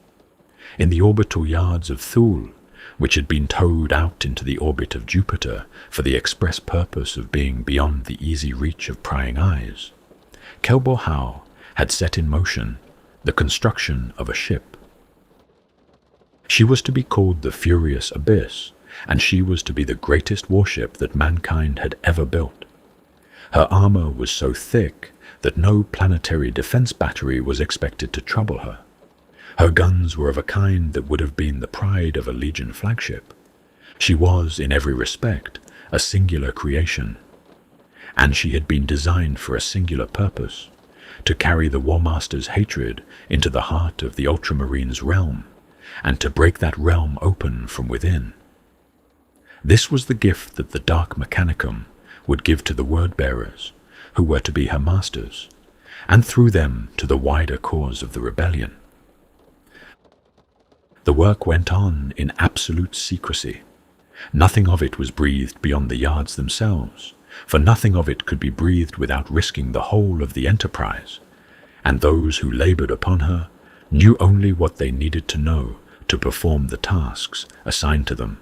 In the orbital yards of Thule, which had been towed out into the orbit of Jupiter for the express purpose of being beyond the easy reach of prying eyes, Kelbor-Hal had set in motion the construction of a ship. She was to be called the Furious Abyss, and she was to be the greatest warship that mankind had ever built. Her armor was so thick that no planetary defense battery was expected to trouble her. Her guns were of a kind that would have been the pride of a Legion flagship. She was, in every respect, a singular creation, and she had been designed for a singular purpose, to carry the War Master's hatred into the heart of the Ultramarines' realm, and to break that realm open from within. This was the gift that the Dark Mechanicum would give to the word-bearers, who were to be her masters, and through them to the wider cause of the rebellion. The work went on in absolute secrecy. Nothing of it was breathed beyond the yards themselves, for nothing of it could be breathed without risking the whole of the enterprise, and those who labored upon her knew only what they needed to know to perform the tasks assigned to them.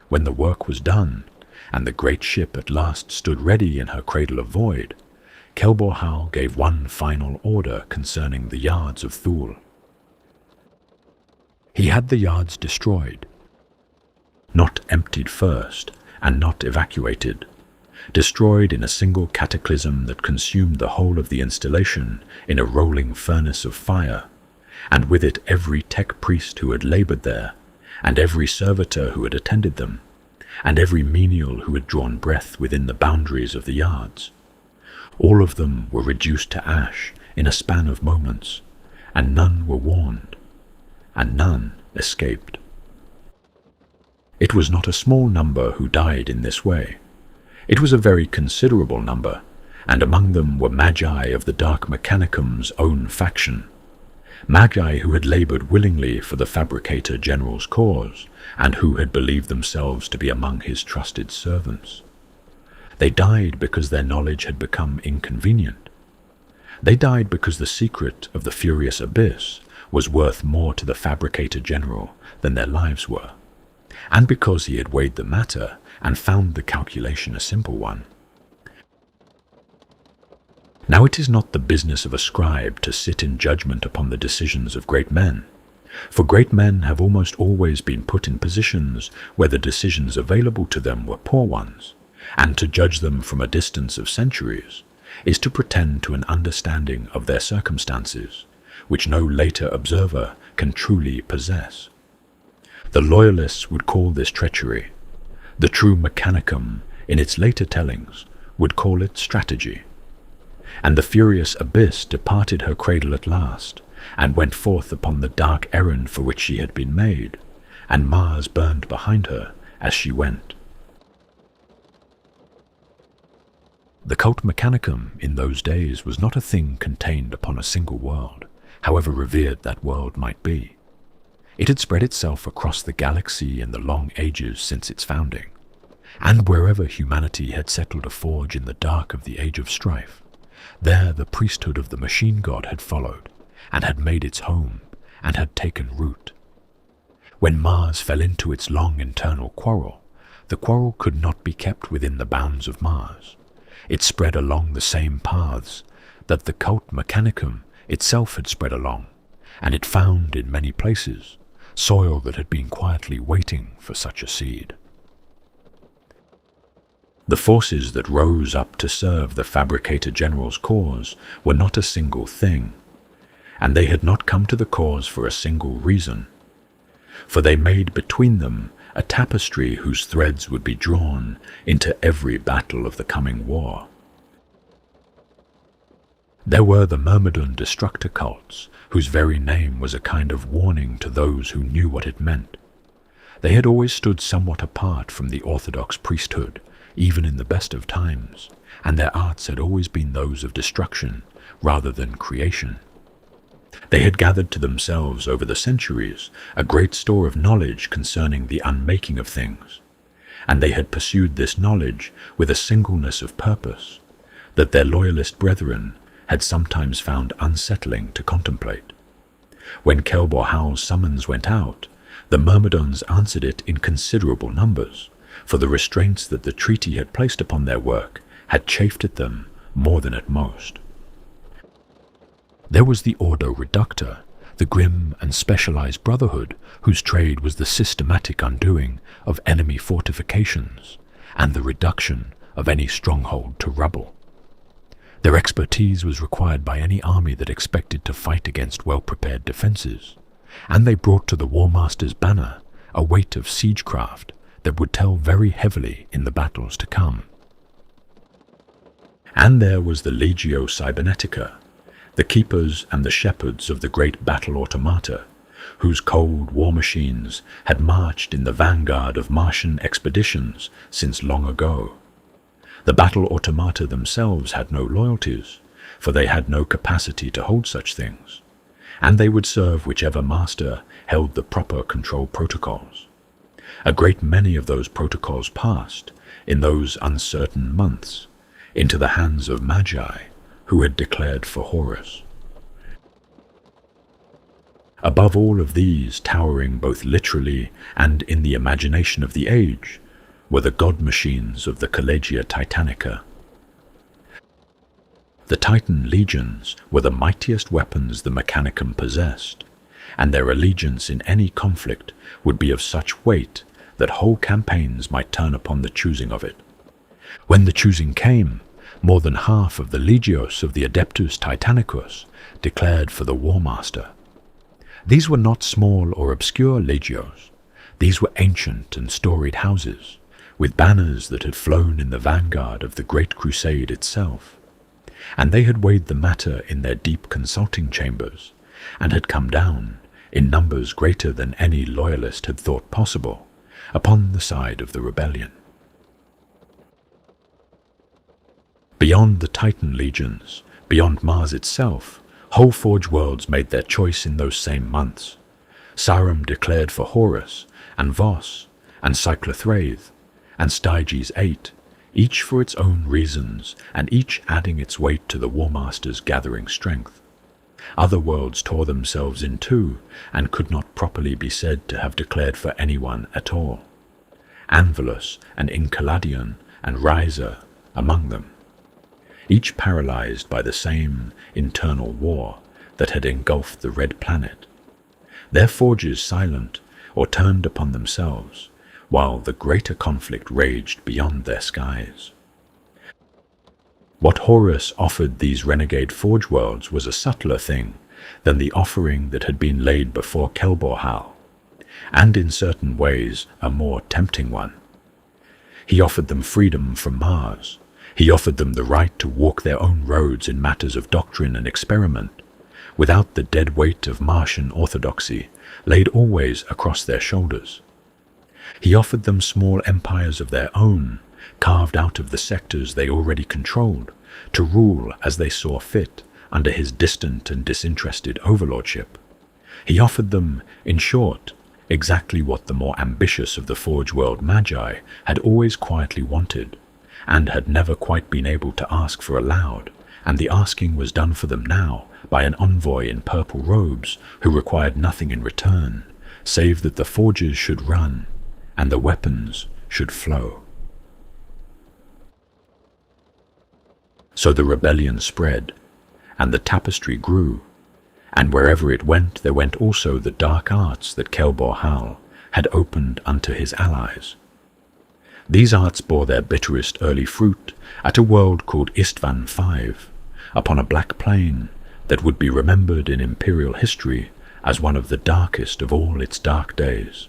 When the work was done, and the great ship at last stood ready in her cradle of void, Kelbor-Hal gave one final order concerning the yards of Thule. He had the yards destroyed, not emptied first, and not evacuated, destroyed in a single cataclysm that consumed the whole of the installation in a rolling furnace of fire, and with it every tech priest who had labored there, and every servitor who had attended them, and every menial who had drawn breath within the boundaries of the yards. All of them were reduced to ash in a span of moments, and none were warned, and none escaped. It was not a small number who died in this way. It was a very considerable number, and among them were magi of the Dark Mechanicum's own faction, magi who had labored willingly for the Fabricator General's cause, and who had believed themselves to be among his trusted servants. They died because their knowledge had become inconvenient. They died because the secret of the furious abyss was worth more to the Fabricator General than their lives were, and because he had weighed the matter and found the calculation a simple one. Now it is not the business of a scribe to sit in judgment upon the decisions of great men, for great men have almost always been put in positions where the decisions available to them were poor ones, and to judge them from a distance of centuries is to pretend to an understanding of their circumstances, which no later observer can truly possess. The loyalists would call this treachery. The true Mechanicum, in its later tellings, would call it strategy. And the furious abyss departed her cradle at last, and went forth upon the dark errand for which she had been made, and Mars burned behind her as she went. The cult Mechanicum in those days was not a thing contained upon a single world, however revered that world might be. It had spread itself across the galaxy in the long ages since its founding, and wherever humanity had settled a forge in the dark of the Age of Strife, there the priesthood of the machine god had followed, and had made its home, and had taken root. When Mars fell into its long internal quarrel, the quarrel could not be kept within the bounds of Mars. It spread along the same paths that the cult Mechanicum itself had spread along, and it found in many places soil that had been quietly waiting for such a seed. The forces that rose up to serve the Fabricator General's cause were not a single thing, and they had not come to the cause for a single reason, for they made between them a tapestry whose threads would be drawn into every battle of the coming war. There were the Myrmidon Destructor cults, whose very name was a kind of warning to those who knew what it meant. They had always stood somewhat apart from the orthodox priesthood, even in the best of times, and their arts had always been those of destruction rather than creation. They had gathered to themselves over the centuries a great store of knowledge concerning the unmaking of things, and they had pursued this knowledge with a singleness of purpose that their loyalist brethren had sometimes found unsettling to contemplate. When Kelbor-Hal's summons went out, the Myrmidons answered it in considerable numbers, for the restraints that the treaty had placed upon their work had chafed at them more than at most. There was the Ordo Reductor, the grim and specialized brotherhood whose trade was the systematic undoing of enemy fortifications and the reduction of any stronghold to rubble. Their expertise was required by any army that expected to fight against well-prepared defenses, and they brought to the War Master's banner a weight of siegecraft that would tell very heavily in the battles to come. And there was the Legio Cybernetica, the keepers and the shepherds of the great battle automata, whose cold war machines had marched in the vanguard of Martian expeditions since long ago. The battle automata themselves had no loyalties, for they had no capacity to hold such things, and they would serve whichever master held the proper control protocols. A great many of those protocols passed, in those uncertain months, into the hands of magi who had declared for Horus. Above all of these, towering both literally and in the imagination of the age, were the god machines of the Collegia Titanica. The Titan legions were the mightiest weapons the Mechanicum possessed, and their allegiance in any conflict would be of such weight that whole campaigns might turn upon the choosing of it. When the choosing came, more than half of the legios of the Adeptus Titanicus declared for the War Master. These were not small or obscure legios. These were ancient and storied houses, with banners that had flown in the vanguard of the Great Crusade itself. And they had weighed the matter in their deep consulting chambers, and had come down, in numbers greater than any loyalist had thought possible, upon the side of the rebellion. Beyond the Titan legions, beyond Mars itself, whole Forge worlds made their choice in those same months. Sarum declared for Horus, and Vos, and Cyclothraith, and Styges 8, each for its own reasons, and each adding its weight to the War Master's gathering strength. Other worlds tore themselves in two, and could not properly be said to have declared for anyone at all. Anvilus and Enceladion and Rhyza among them, each paralyzed by the same internal war that had engulfed the Red Planet. Their forges silent or turned upon themselves, while the greater conflict raged beyond their skies. What Horus offered these renegade forge worlds was a subtler thing than the offering that had been laid before Kelbor-Hal, and in certain ways a more tempting one. He offered them freedom from Mars. He offered them the right to walk their own roads in matters of doctrine and experiment, without the dead weight of Martian orthodoxy laid always across their shoulders. He offered them small empires of their own, carved out of the sectors they already controlled, to rule as they saw fit under his distant and disinterested overlordship. He offered them, in short, exactly what the more ambitious of the Forge World Magi had always quietly wanted, and had never quite been able to ask for aloud, and the asking was done for them now by an envoy in purple robes who required nothing in return, save that the forges should run, and the weapons should flow. So the rebellion spread, and the tapestry grew, and wherever it went there went also the dark arts that Kelbor-Hal had opened unto his allies. These arts bore their bitterest early fruit at a world called Istvan V, upon a black plain that would be remembered in imperial history as one of the darkest of all its dark days.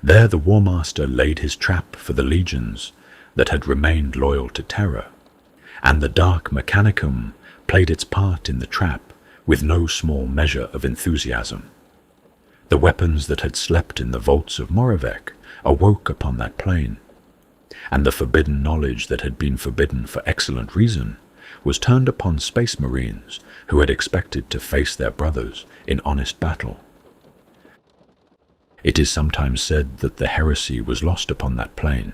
There the War Master laid his trap for the legions that had remained loyal to Terra, and the Dark Mechanicum played its part in the trap with no small measure of enthusiasm. The weapons that had slept in the vaults of Moravec awoke upon that plain, and the forbidden knowledge that had been forbidden for excellent reason was turned upon space marines who had expected to face their brothers in honest battle. It is sometimes said that the heresy was lost upon that plain,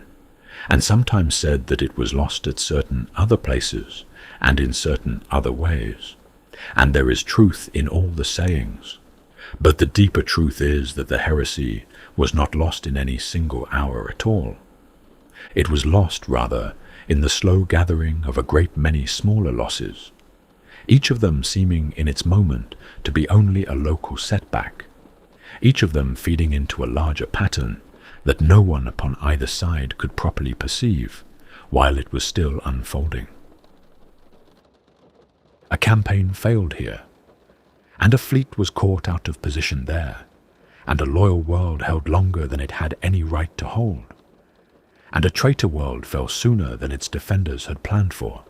and sometimes said that it was lost at certain other places and in certain other ways, and there is truth in all the sayings. But the deeper truth is that the heresy was not lost in any single hour at all. It was lost, rather, in the slow gathering of a great many smaller losses, each of them seeming in its moment to be only a local setback, each of them feeding into a larger pattern that no one upon either side could properly perceive while it was still unfolding. A campaign failed here, and a fleet was caught out of position there, and a loyal world held longer than it had any right to hold, and a traitor world fell sooner than its defenders had planned for,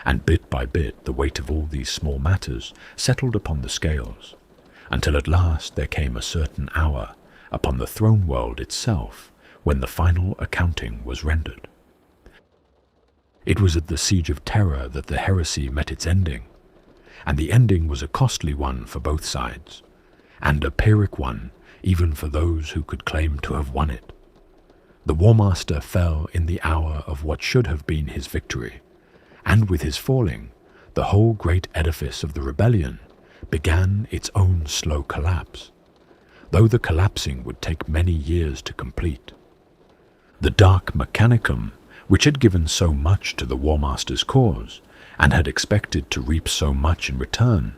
and bit by bit the weight of all these small matters settled upon the scales, until at last there came a certain hour upon the throne world itself when the final accounting was rendered. It was at the Siege of Terror that the heresy met its ending, and the ending was a costly one for both sides, and a Pyrrhic one even for those who could claim to have won it. The War Master fell in the hour of what should have been his victory, and with his falling, the whole great edifice of the rebellion began its own slow collapse, though the collapsing would take many years to complete. The Dark Mechanicum, which had given so much to the War Master's cause, and had expected to reap so much in return,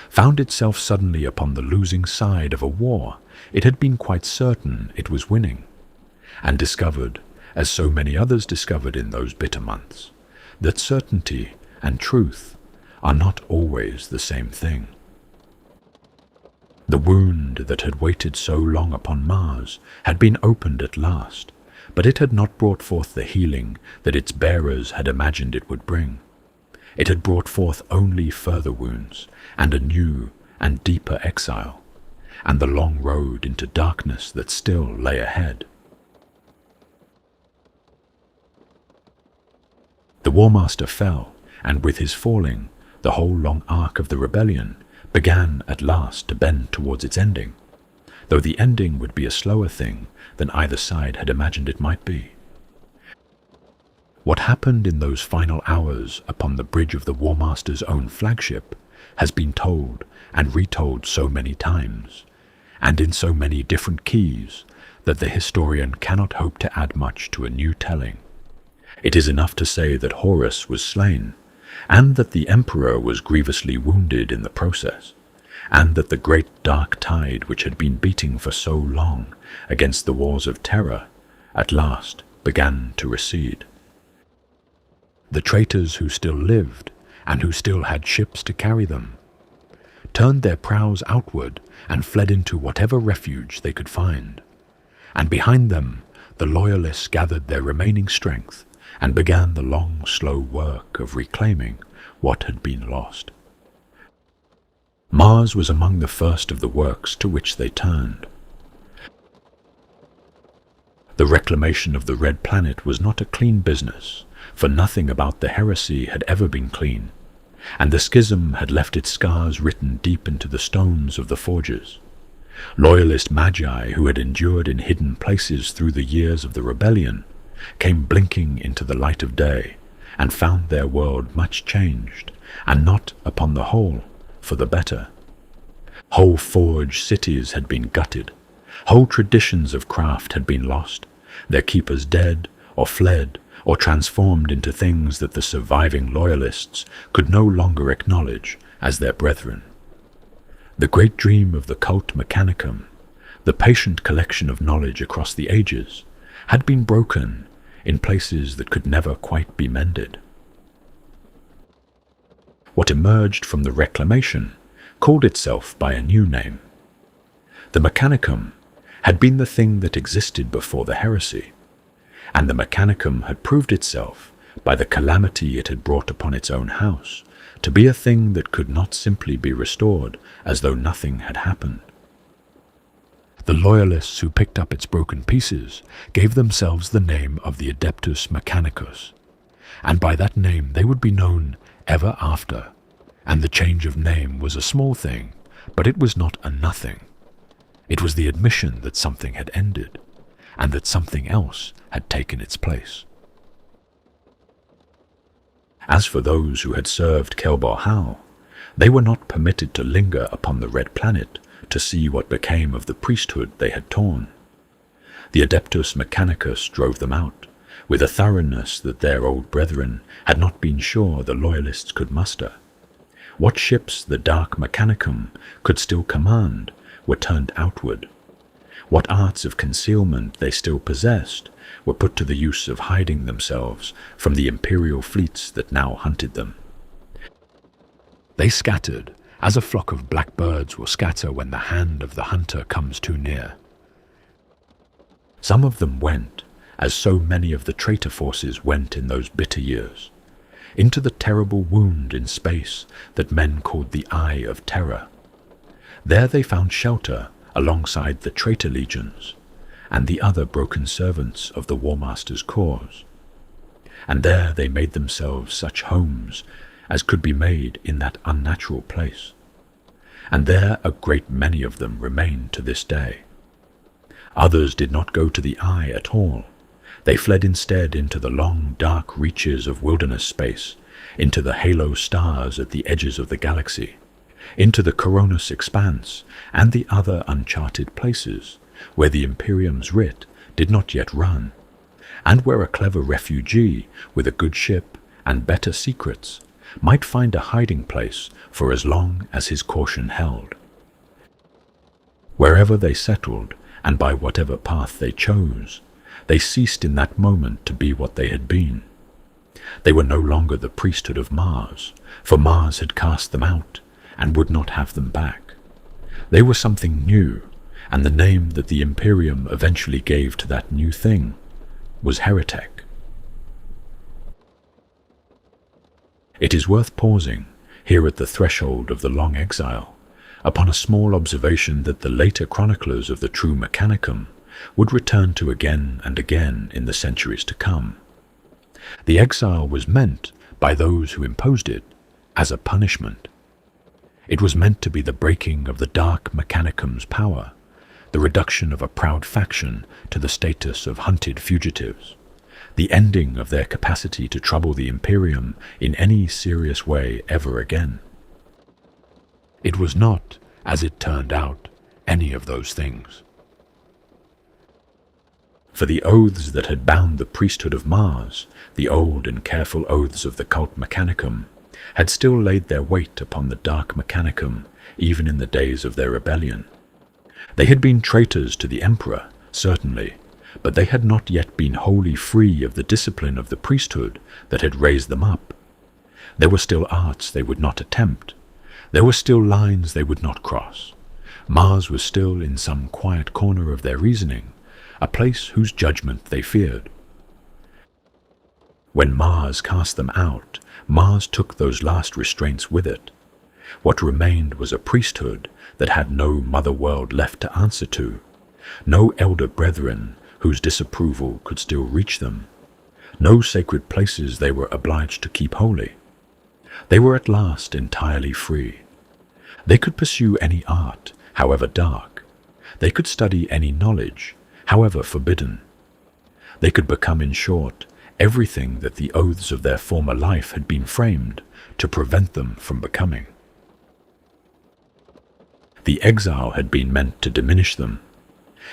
found itself suddenly upon the losing side of a war it had been quite certain it was winning, and discovered, as so many others discovered in those bitter months, that certainty and truth are not always the same thing. The wound that had waited so long upon Mars had been opened at last, but it had not brought forth the healing that its bearers had imagined it would bring. It had brought forth only further wounds, and a new and deeper exile, and the long road into darkness that still lay ahead. The War Master fell, and with his falling, the whole long arc of the rebellion began at last to bend towards its ending, though the ending would be a slower thing than either side had imagined it might be. What happened in those final hours upon the bridge of the War Master's own flagship has been told and retold so many times, and in so many different keys, that the historian cannot hope to add much to a new telling. It is enough to say that Horus was slain, and that the Emperor was grievously wounded in the process, and that the great dark tide which had been beating for so long against the walls of terror at last began to recede. The traitors who still lived, and who still had ships to carry them, turned their prows outward and fled into whatever refuge they could find, and behind them the loyalists gathered their remaining strength and began the long, slow work of reclaiming what had been lost. Mars was among the first of the works to which they turned. The reclamation of the Red Planet was not a clean business, for nothing about the heresy had ever been clean, and the Schism had left its scars written deep into the stones of the forges. Loyalist magi who had endured in hidden places through the years of the rebellion came blinking into the light of day, and found their world much changed, and not, upon the whole, for the better. Whole forged cities had been gutted, whole traditions of craft had been lost, their keepers dead, or fled, or transformed into things that the surviving loyalists could no longer acknowledge as their brethren. The great dream of the cult Mechanicum, the patient collection of knowledge across the ages, had been broken in places that could never quite be mended. What emerged from the reclamation called itself by a new name. The Mechanicum had been the thing that existed before the heresy, and the Mechanicum had proved itself, by the calamity it had brought upon its own house, to be a thing that could not simply be restored as though nothing had happened. The loyalists who picked up its broken pieces gave themselves the name of the Adeptus Mechanicus, and by that name they would be known ever after, and the change of name was a small thing, but it was not a nothing. It was the admission that something had ended, and that something else had taken its place. As for those who had served Kelbor-Hal, they were not permitted to linger upon the Red Planet to see what became of the priesthood they had torn. The Adeptus Mechanicus drove them out, with a thoroughness that their old brethren had not been sure the loyalists could muster. What ships the Dark Mechanicum could still command were turned outward. What arts of concealment they still possessed were put to the use of hiding themselves from the imperial fleets that now hunted them. They scattered, as a flock of blackbirds will scatter when the hand of the hunter comes too near. Some of them went, as so many of the traitor forces went in those bitter years, into the terrible wound in space that men called the Eye of Terror. There they found shelter alongside the traitor legions and the other broken servants of the War Master's cause. And there they made themselves such homes as could be made in that unnatural place. And there a great many of them remain to this day. Others did not go to the Eye at all. They fled instead into the long, dark reaches of wilderness space, into the halo stars at the edges of the galaxy, into the Coronus expanse, and the other uncharted places where the Imperium's writ did not yet run, and where a clever refugee with a good ship and better secrets might find a hiding place for as long as his caution held. Wherever they settled, and by whatever path they chose, they ceased in that moment to be what they had been. They were no longer the priesthood of Mars, for Mars had cast them out and would not have them back. They were something new, and the name that the Imperium eventually gave to that new thing was heretic. It is worth pausing, here at the threshold of the long exile, upon a small observation that the later chroniclers of the true Mechanicum would return to again and again in the centuries to come. The exile was meant, by those who imposed it, as a punishment. It was meant to be the breaking of the Dark Mechanicum's power, the reduction of a proud faction to the status of hunted fugitives, the ending of their capacity to trouble the Imperium in any serious way ever again. It was not, as it turned out, any of those things. For the oaths that had bound the priesthood of Mars, the old and careful oaths of the cult Mechanicum, had still laid their weight upon the Dark Mechanicum even in the days of their rebellion. They had been traitors to the Emperor, certainly, but they had not yet been wholly free of the discipline of the priesthood that had raised them up. There were still arts they would not attempt. There were still lines they would not cross. Mars was still in some quiet corner of their reasoning, a place whose judgment they feared. When Mars cast them out, Mars took those last restraints with it. What remained was a priesthood that had no mother world left to answer to, no elder brethren whose disapproval could still reach them, no sacred places they were obliged to keep holy. They were at last entirely free. They could pursue any art, however dark. They could study any knowledge, however forbidden. They could become, in short, everything that the oaths of their former life had been framed to prevent them from becoming. The exile had been meant to diminish them.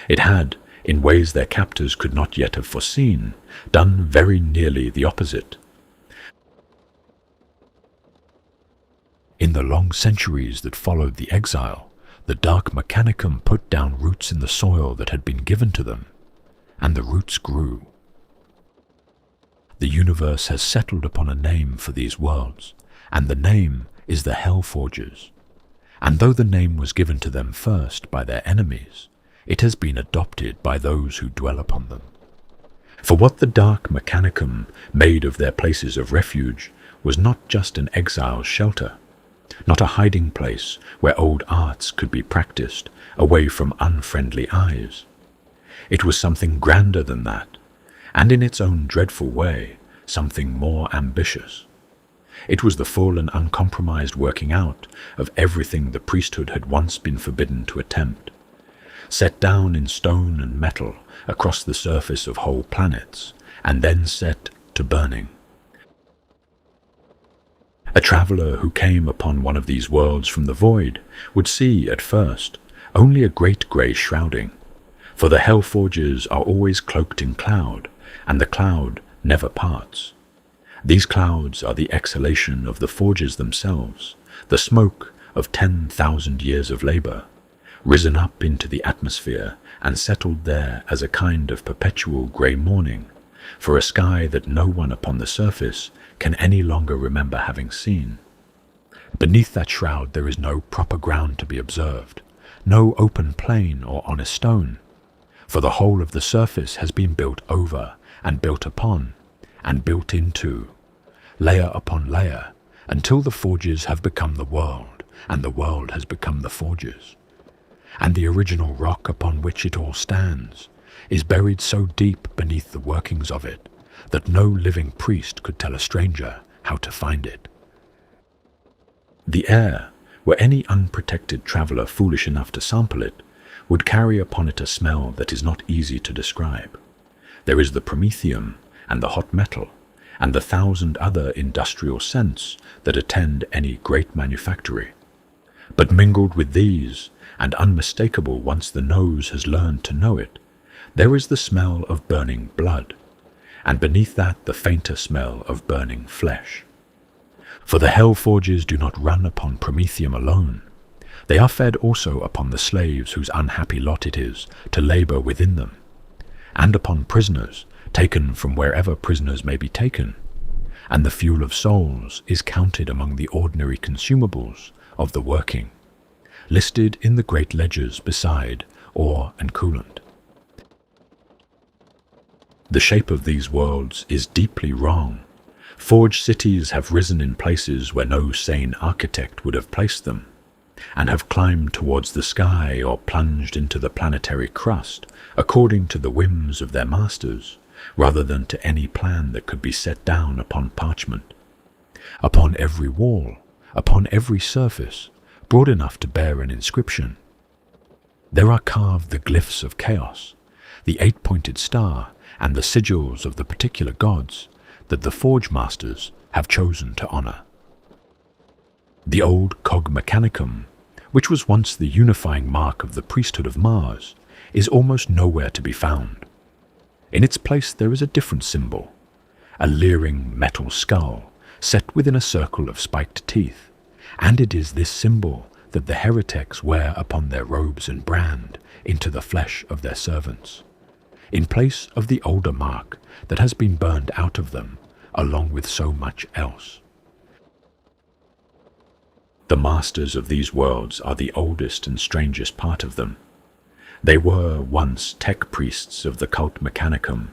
It had, in ways their captors could not yet have foreseen, done very nearly the opposite. In the long centuries that followed the exile, the Dark Mechanicum put down roots in the soil that had been given to them, and the roots grew. The universe has settled upon a name for these worlds, and the name is the Hellforgers. And though the name was given to them first by their enemies, it has been adopted by those who dwell upon them. For what the Dark Mechanicum made of their places of refuge was not just an exile's shelter, not a hiding place where old arts could be practiced away from unfriendly eyes. It was something grander than that, and in its own dreadful way, something more ambitious. It was the full and uncompromised working out of everything the priesthood had once been forbidden to attempt, set down in stone and metal across the surface of whole planets, and then set to burning. A traveller who came upon one of these worlds from the void would see, at first, only a great grey shrouding, for the Hellforgers are always cloaked in cloud, and the cloud never parts. These clouds are the exhalation of the forgers themselves, the smoke of 10,000 years of labour, risen up into the atmosphere and settled there as a kind of perpetual grey morning, for a sky that no one upon the surface can any longer remember having seen. Beneath that shroud there is no proper ground to be observed, no open plain or honest stone, for the whole of the surface has been built over and built upon and built into, layer upon layer, until the forges have become the world, and the world has become the forges. And the original rock upon which it all stands is buried so deep beneath the workings of it that no living priest could tell a stranger how to find it. The air, were any unprotected traveller foolish enough to sample it, would carry upon it a smell that is not easy to describe. There is the promethium and the hot metal, and the 1,000 other industrial scents that attend any great manufactory. But mingled with these, and unmistakable once the nose has learned to know it, there is the smell of burning blood, and beneath that the fainter smell of burning flesh. For the hell forges do not run upon promethium alone. They are fed also upon the slaves whose unhappy lot it is to labour within them, and upon prisoners taken from wherever prisoners may be taken, and the fuel of souls is counted among the ordinary consumables of the working, listed in the great ledgers beside ore and coolant. The shape of these worlds is deeply wrong. Forged cities have risen in places where no sane architect would have placed them, and have climbed towards the sky or plunged into the planetary crust according to the whims of their masters, rather than to any plan that could be set down upon parchment. Upon every wall, upon every surface, broad enough to bear an inscription, there are carved the glyphs of chaos, the 8-pointed star, and the sigils of the particular gods that the forge masters have chosen to honour. The old cog mechanicum, which was once the unifying mark of the priesthood of Mars, is almost nowhere to be found. In its place there is a different symbol, a leering metal skull set within a circle of spiked teeth, and it is this symbol that the heretics wear upon their robes and brand into the flesh of their servants, in place of the older mark that has been burned out of them, along with so much else. The masters of these worlds are the oldest and strangest part of them. They were once tech priests of the cult mechanicum,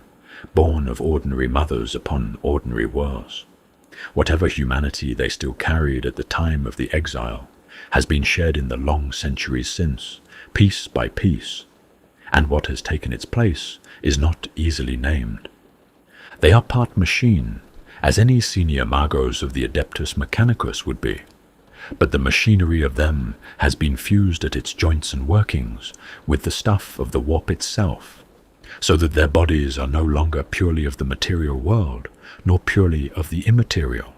born of ordinary mothers upon ordinary worlds. Whatever humanity they still carried at the time of the exile has been shed in the long centuries since, piece by piece, and what has taken its place is not easily named. They are part machine, as any senior magos of the Adeptus Mechanicus would be, but the machinery of them has been fused at its joints and workings with the stuff of the warp itself, so that their bodies are no longer purely of the material world, nor purely of the immaterial.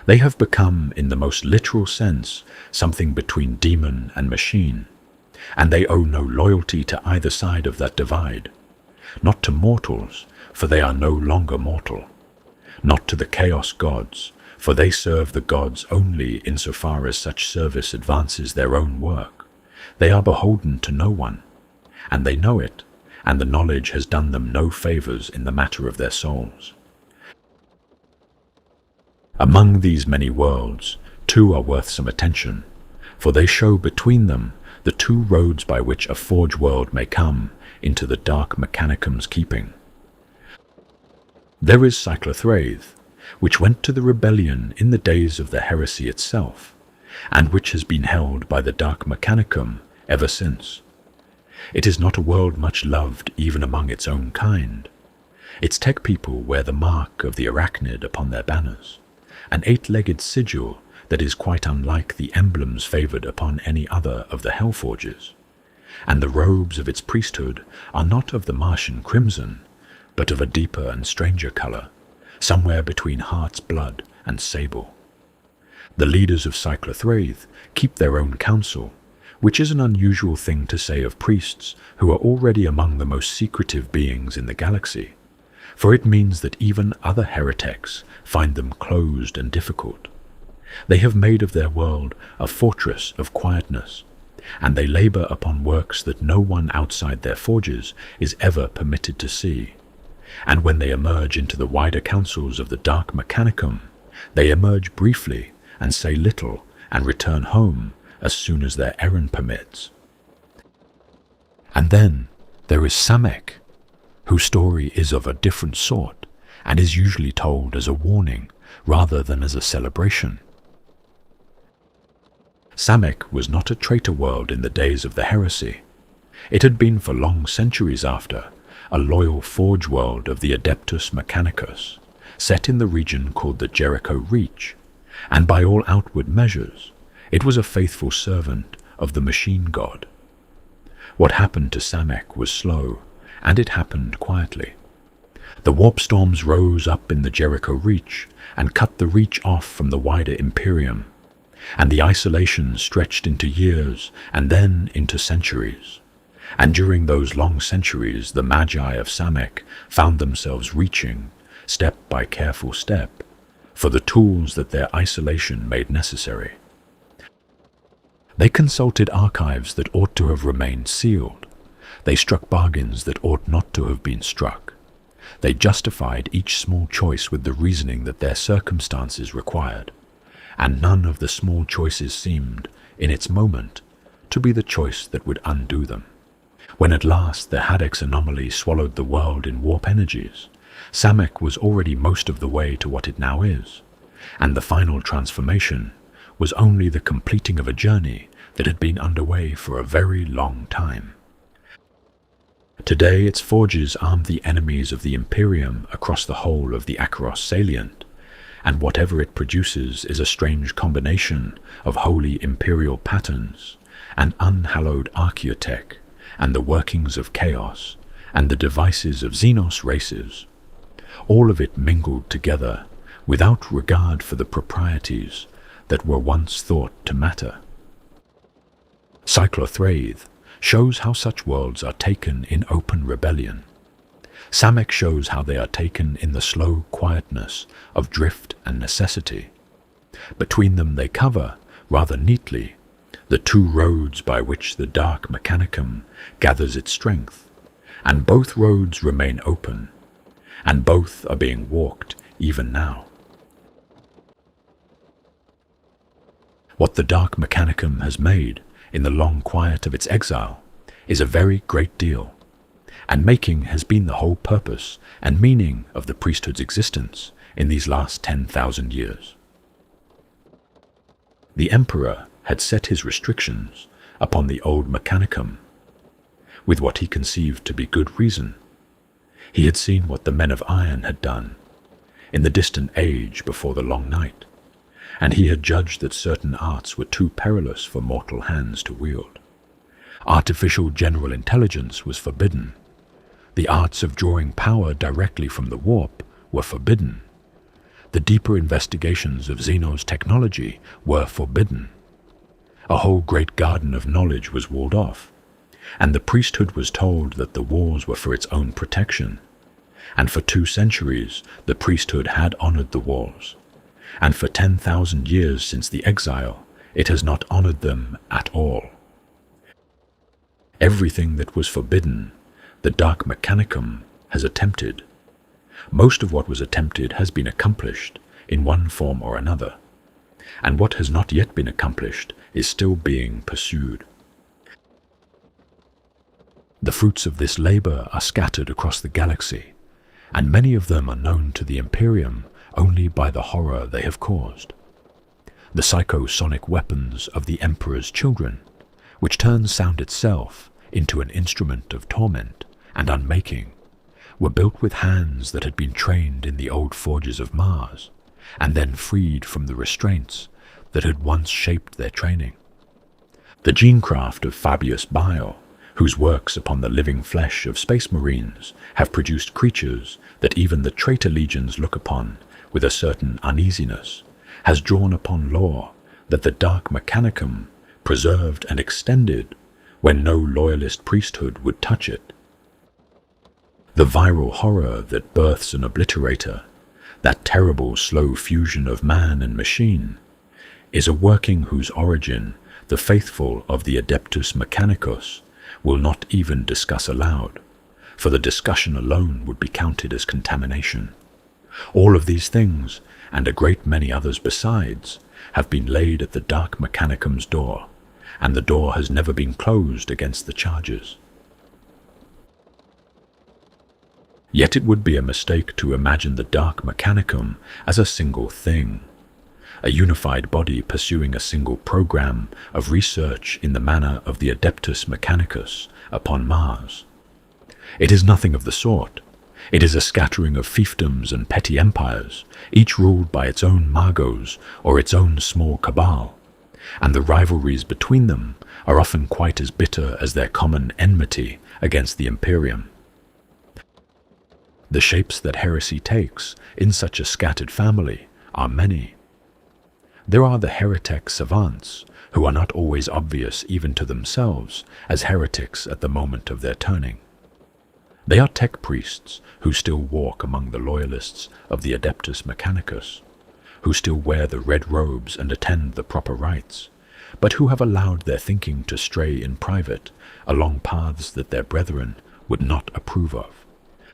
They have become, in the most literal sense, something between demon and machine, and they owe no loyalty to either side of that divide, not to mortals, for they are no longer mortal, not to the chaos gods, for they serve the gods only insofar as such service advances their own work. They are beholden to no one, and they know it, and the knowledge has done them no favours in the matter of their souls. Among these many worlds, two are worth some attention, for they show between them the two roads by which a forge world may come into the Dark Mechanicum's keeping. There is Cyclothraith, which went to the rebellion in the days of the heresy itself, and which has been held by the Dark Mechanicum ever since. It is not a world much loved even among its own kind. Its tech people wear the mark of the arachnid upon their banners, an 8-legged sigil that is quite unlike the emblems favoured upon any other of the Hellforges, and the robes of its priesthood are not of the Martian crimson, but of a deeper and stranger colour, somewhere between heart's blood and sable. The leaders of Cyclothraith keep their own council, which is an unusual thing to say of priests who are already among the most secretive beings in the galaxy, for it means that even other heretics find them closed and difficult. They have made of their world a fortress of quietness, and they labour upon works that no one outside their forges is ever permitted to see. And when they emerge into the wider councils of the Dark Mechanicum, they emerge briefly and say little and return home as soon as their errand permits. And then there is Samek, whose story is of a different sort, and is usually told as a warning rather than as a celebration. Samek was not a traitor world in the days of the heresy. It had been for long centuries after a loyal forge world of the Adeptus Mechanicus, set in the region called the Jericho Reach, and by all outward measures, it was a faithful servant of the machine god. What happened to Samek was slow, and it happened quietly. The warp storms rose up in the Jericho Reach and cut the reach off from the wider Imperium, and the isolation stretched into years and then into centuries. And during those long centuries, the Magi of Samek found themselves reaching, step by careful step, for the tools that their isolation made necessary. They consulted archives that ought to have remained sealed. They struck bargains that ought not to have been struck. They justified each small choice with the reasoning that their circumstances required, and none of the small choices seemed, in its moment, to be the choice that would undo them. When at last the Hadex anomaly swallowed the world in warp energies, Samek was already most of the way to what it now is, and the final transformation was only the completing of a journey that had been underway for a very long time. Today its forges arm the enemies of the Imperium across the whole of the Acheros salient, and whatever it produces is a strange combination of holy imperial patterns, and unhallowed archaeotech, and the workings of chaos, and the devices of Xenos races, all of it mingled together without regard for the proprieties that were once thought to matter. Cyclothraith shows how such worlds are taken in open rebellion. Samek shows how they are taken in the slow quietness of drift and necessity. Between them they cover, rather neatly, the two roads by which the Dark Mechanicum gathers its strength, and both roads remain open, and both are being walked even now. What the Dark Mechanicum has made in the long quiet of its exile is a very great deal, and making has been the whole purpose and meaning of the priesthood's existence in these last 10,000 years. The Emperor had set his restrictions upon the old Mechanicum, with what he conceived to be good reason. He had seen what the men of iron had done in the distant age before the long night, and he had judged that certain arts were too perilous for mortal hands to wield. Artificial general intelligence was forbidden. The arts of drawing power directly from the warp were forbidden. The deeper investigations of Xenos technology were forbidden. A whole great garden of knowledge was walled off, and the priesthood was told that the wars were for its own protection. And for 2 centuries the priesthood had honored the wars, and for 10,000 years since the exile it has not honored them at all. Everything that was forbidden, the Dark Mechanicum has attempted. Most of what was attempted has been accomplished in one form or another, and what has not yet been accomplished is still being pursued. The fruits of this labor are scattered across the galaxy, and many of them are known to the Imperium only by the horror they have caused. The psychosonic weapons of the Emperor's children, which turn sound itself into an instrument of torment and unmaking, were built with hands that had been trained in the old forges of Mars, and then freed from the restraints that had once shaped their training. The genecraft of Fabius Bile, whose works upon the living flesh of space marines have produced creatures that even the traitor legions look upon with a certain uneasiness, has drawn upon lore that the Dark Mechanicum preserved and extended when no loyalist priesthood would touch it. The viral horror that births an obliterator, that terrible slow fusion of man and machine, is a working whose origin the faithful of the Adeptus Mechanicus will not even discuss aloud, for the discussion alone would be counted as contamination. All of these things, and a great many others besides, have been laid at the Dark Mechanicum's door, and the door has never been closed against the charges. Yet it would be a mistake to imagine the Dark Mechanicum as a single thing, a unified body pursuing a single program of research in the manner of the Adeptus Mechanicus upon Mars. It is nothing of the sort. It is a scattering of fiefdoms and petty empires, each ruled by its own magos or its own small cabal, and the rivalries between them are often quite as bitter as their common enmity against the Imperium. The shapes that heresy takes in such a scattered family are many. There are the heretic savants, who are not always obvious even to themselves as heretics at the moment of their turning. They are tech priests who still walk among the loyalists of the Adeptus Mechanicus, who still wear the red robes and attend the proper rites, but who have allowed their thinking to stray in private along paths that their brethren would not approve of.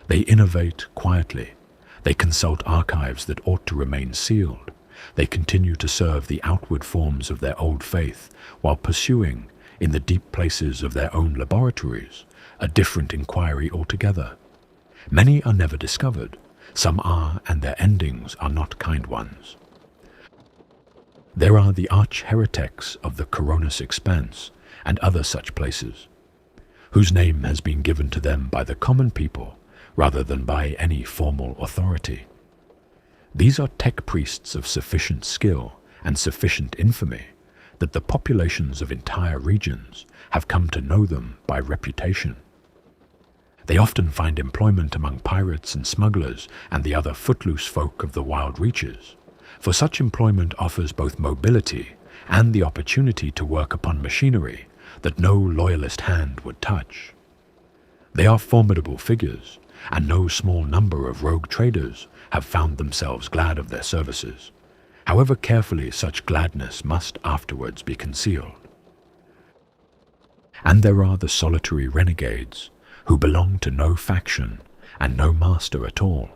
They innovate quietly. They consult archives that ought to remain sealed. They continue to serve the outward forms of their old faith while pursuing, in the deep places of their own laboratories, a different inquiry altogether. Many are never discovered. Some are, and their endings are not kind ones. There are the arch-heretics of the Coronus Expanse and other such places, whose name has been given to them by the common people rather than by any formal authority. These are tech priests of sufficient skill and sufficient infamy that the populations of entire regions have come to know them by reputation. They often find employment among pirates and smugglers and the other footloose folk of the wild reaches, for such employment offers both mobility and the opportunity to work upon machinery that no loyalist hand would touch. They are formidable figures, and no small number of rogue traders have found themselves glad of their services, however carefully such gladness must afterwards be concealed. And there are the solitary renegades, who belong to no faction and no master at all,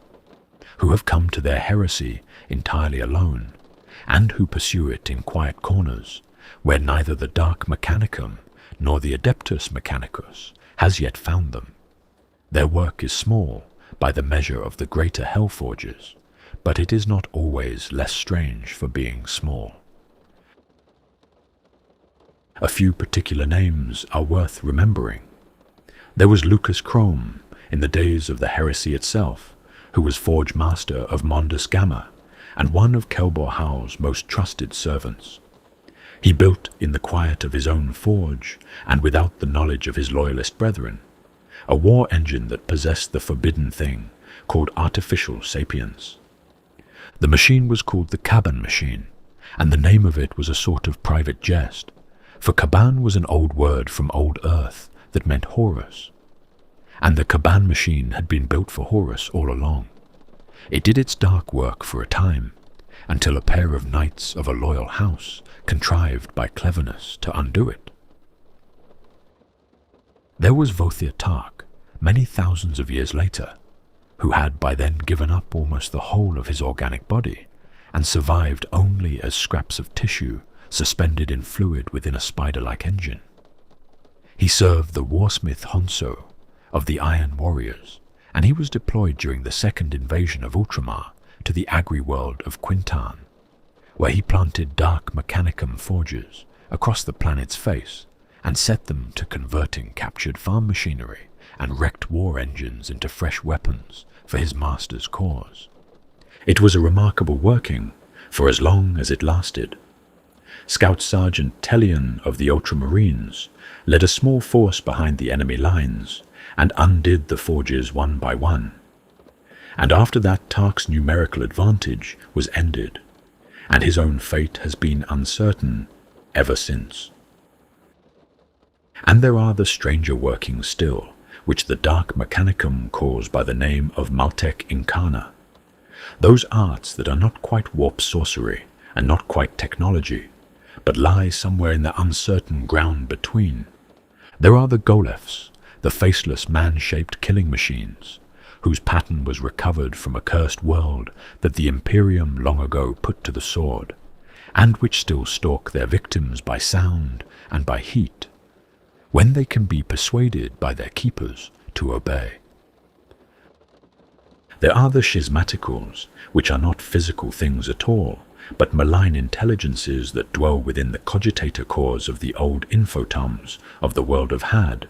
who have come to their heresy entirely alone, and who pursue it in quiet corners, where neither the Dark Mechanicum nor the Adeptus Mechanicus has yet found them. Their work is small by the measure of the greater hellforgers, but it is not always less strange for being small. A few particular names are worth remembering. There was Lucas Chrome, in the days of the heresy itself, who was Forge Master of Mondus Gamma, and one of Kelbor-Hal's most trusted servants. He built in the quiet of his own forge, and without the knowledge of his loyalist brethren, a war engine that possessed the forbidden thing called artificial sapience. The machine was called the Caban machine, and the name of it was a sort of private jest, for Caban was an old word from old Earth that meant Horus, and the Caban machine had been built for Horus all along. It did its dark work for a time, until a pair of knights of a loyal house contrived by cleverness to undo it. There was Vothir Tark, many thousands of years later, who had by then given up almost the whole of his organic body, and survived only as scraps of tissue suspended in fluid within a spider-like engine. He served the warsmith Honso of the Iron Warriors, and he was deployed during the second invasion of Ultramar to the agri-world of Quintan, where he planted Dark Mechanicum forges across the planet's face and set them to converting captured farm machinery and wrecked war engines into fresh weapons for his master's cause. It was a remarkable working for as long as it lasted. Scout Sergeant Tellian of the Ultramarines led a small force behind the enemy lines and undid the forges one by one. And after that, Tark's numerical advantage was ended, and his own fate has been uncertain ever since. And there are the stranger workings still, which the Dark Mechanicum calls by the name of Maltec Incana, those arts that are not quite warp sorcery and not quite technology, but lie somewhere in the uncertain ground between. There are the Golefs, the faceless man-shaped killing machines, whose pattern was recovered from a cursed world that the Imperium long ago put to the sword, and which still stalk their victims by sound and by heat, when they can be persuaded by their keepers to obey. There are the schismaticals, which are not physical things at all, but malign intelligences that dwell within the cogitator cores of the old infotoms of the world of Had,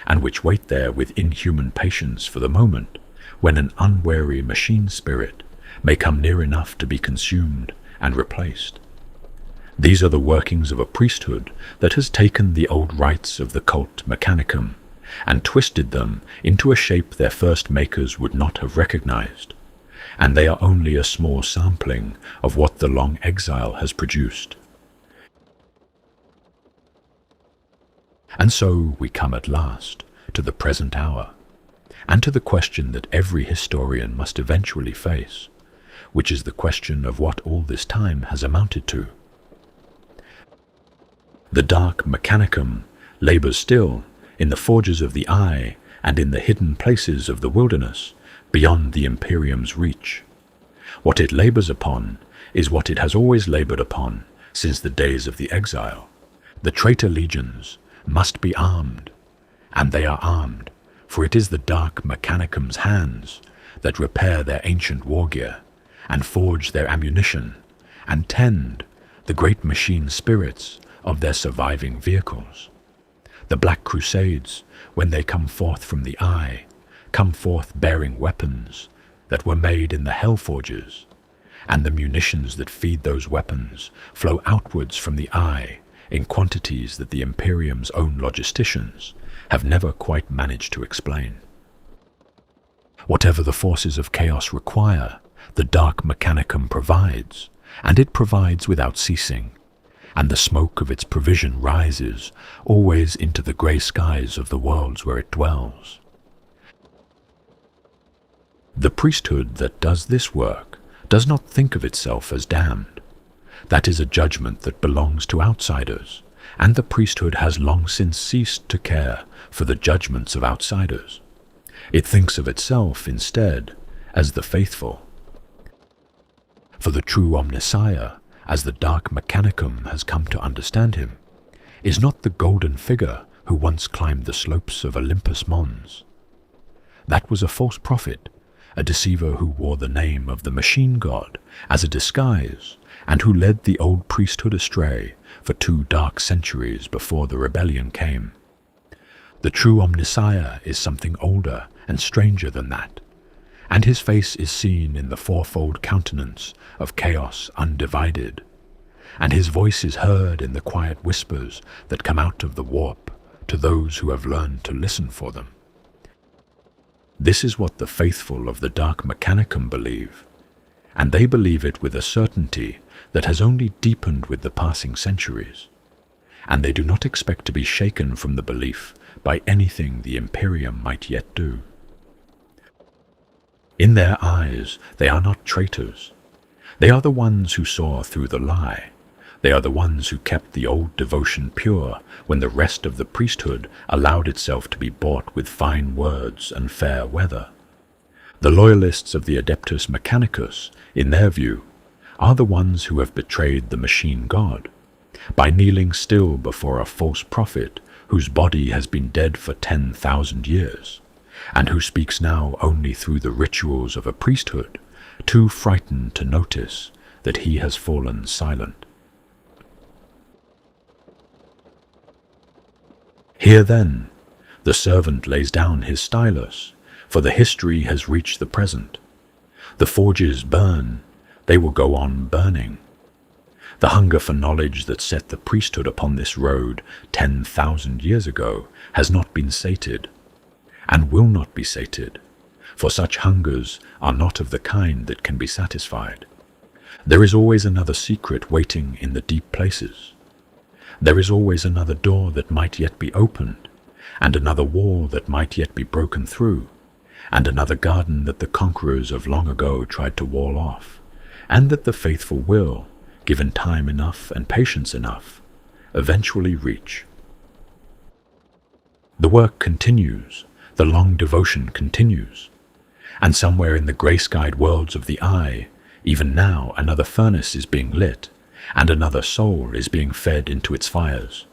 and which wait there with inhuman patience for the moment when an unwary machine spirit may come near enough to be consumed and replaced. These are the workings of a priesthood that has taken the old rites of the cult Mechanicum and twisted them into a shape their first makers would not have recognized, and they are only a small sampling of what the long exile has produced. And so we come at last to the present hour, and to the question that every historian must eventually face, which is the question of what all this time has amounted to. The Dark Mechanicum labors still in the forges of the eye and in the hidden places of the wilderness beyond the Imperium's reach. What it labors upon is what it has always labored upon since the days of the exile. The traitor legions must be armed, and they are armed, for it is the Dark Mechanicum's hands that repair their ancient war gear and forge their ammunition and tend the great machine spirits of their surviving vehicles. The Black Crusades, when they come forth from the eye, come forth bearing weapons that were made in the hell forges, and the munitions that feed those weapons flow outwards from the eye in quantities that the Imperium's own logisticians have never quite managed to explain. Whatever the forces of chaos require, the Dark Mechanicum provides, and it provides without ceasing, and the smoke of its provision rises always into the grey skies of the worlds where it dwells. The priesthood that does this work does not think of itself as damned. That is a judgment that belongs to outsiders, and the priesthood has long since ceased to care for the judgments of outsiders. It thinks of itself, instead, as the faithful. For the true Omnissiah, as the Dark Mechanicum has come to understand him, is not the golden figure who once climbed the slopes of Olympus Mons. That was a false prophet, a deceiver who wore the name of the machine god as a disguise, and who led the old priesthood astray for 2 dark centuries before the rebellion came. The true Omnissiah is something older and stranger than that, and his face is seen in the fourfold countenance of chaos undivided, and his voice is heard in the quiet whispers that come out of the warp to those who have learned to listen for them. This is what the faithful of the Dark Mechanicum believe, and they believe it with a certainty that has only deepened with the passing centuries, and they do not expect to be shaken from the belief by anything the Imperium might yet do. In their eyes, they are not traitors. They are the ones who saw through the lie. They are the ones who kept the old devotion pure when the rest of the priesthood allowed itself to be bought with fine words and fair weather. The loyalists of the Adeptus Mechanicus, in their view, are the ones who have betrayed the machine god by kneeling still before a false prophet whose body has been dead for 10,000 years, and who speaks now only through the rituals of a priesthood, too frightened to notice that he has fallen silent. Here then, the servant lays down his stylus, for the history has reached the present. The forges burn, they will go on burning. The hunger for knowledge that set the priesthood upon this road 10,000 years ago has not been sated, and will not be sated, for such hungers are not of the kind that can be satisfied. There is always another secret waiting in the deep places. There is always another door that might yet be opened, and another wall that might yet be broken through, and another garden that the conquerors of long ago tried to wall off, and that the faithful will, given time enough and patience enough, eventually reach. The work continues, the long devotion continues, and somewhere in the grey-skied worlds of the eye, even now another furnace is being lit, and another soul is being fed into its fires,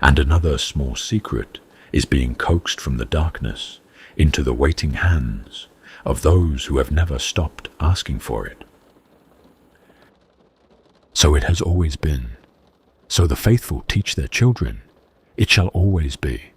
and another small secret is being coaxed from the darkness into the waiting hands of those who have never stopped asking for it. So it has always been. So the faithful teach their children. It shall always be.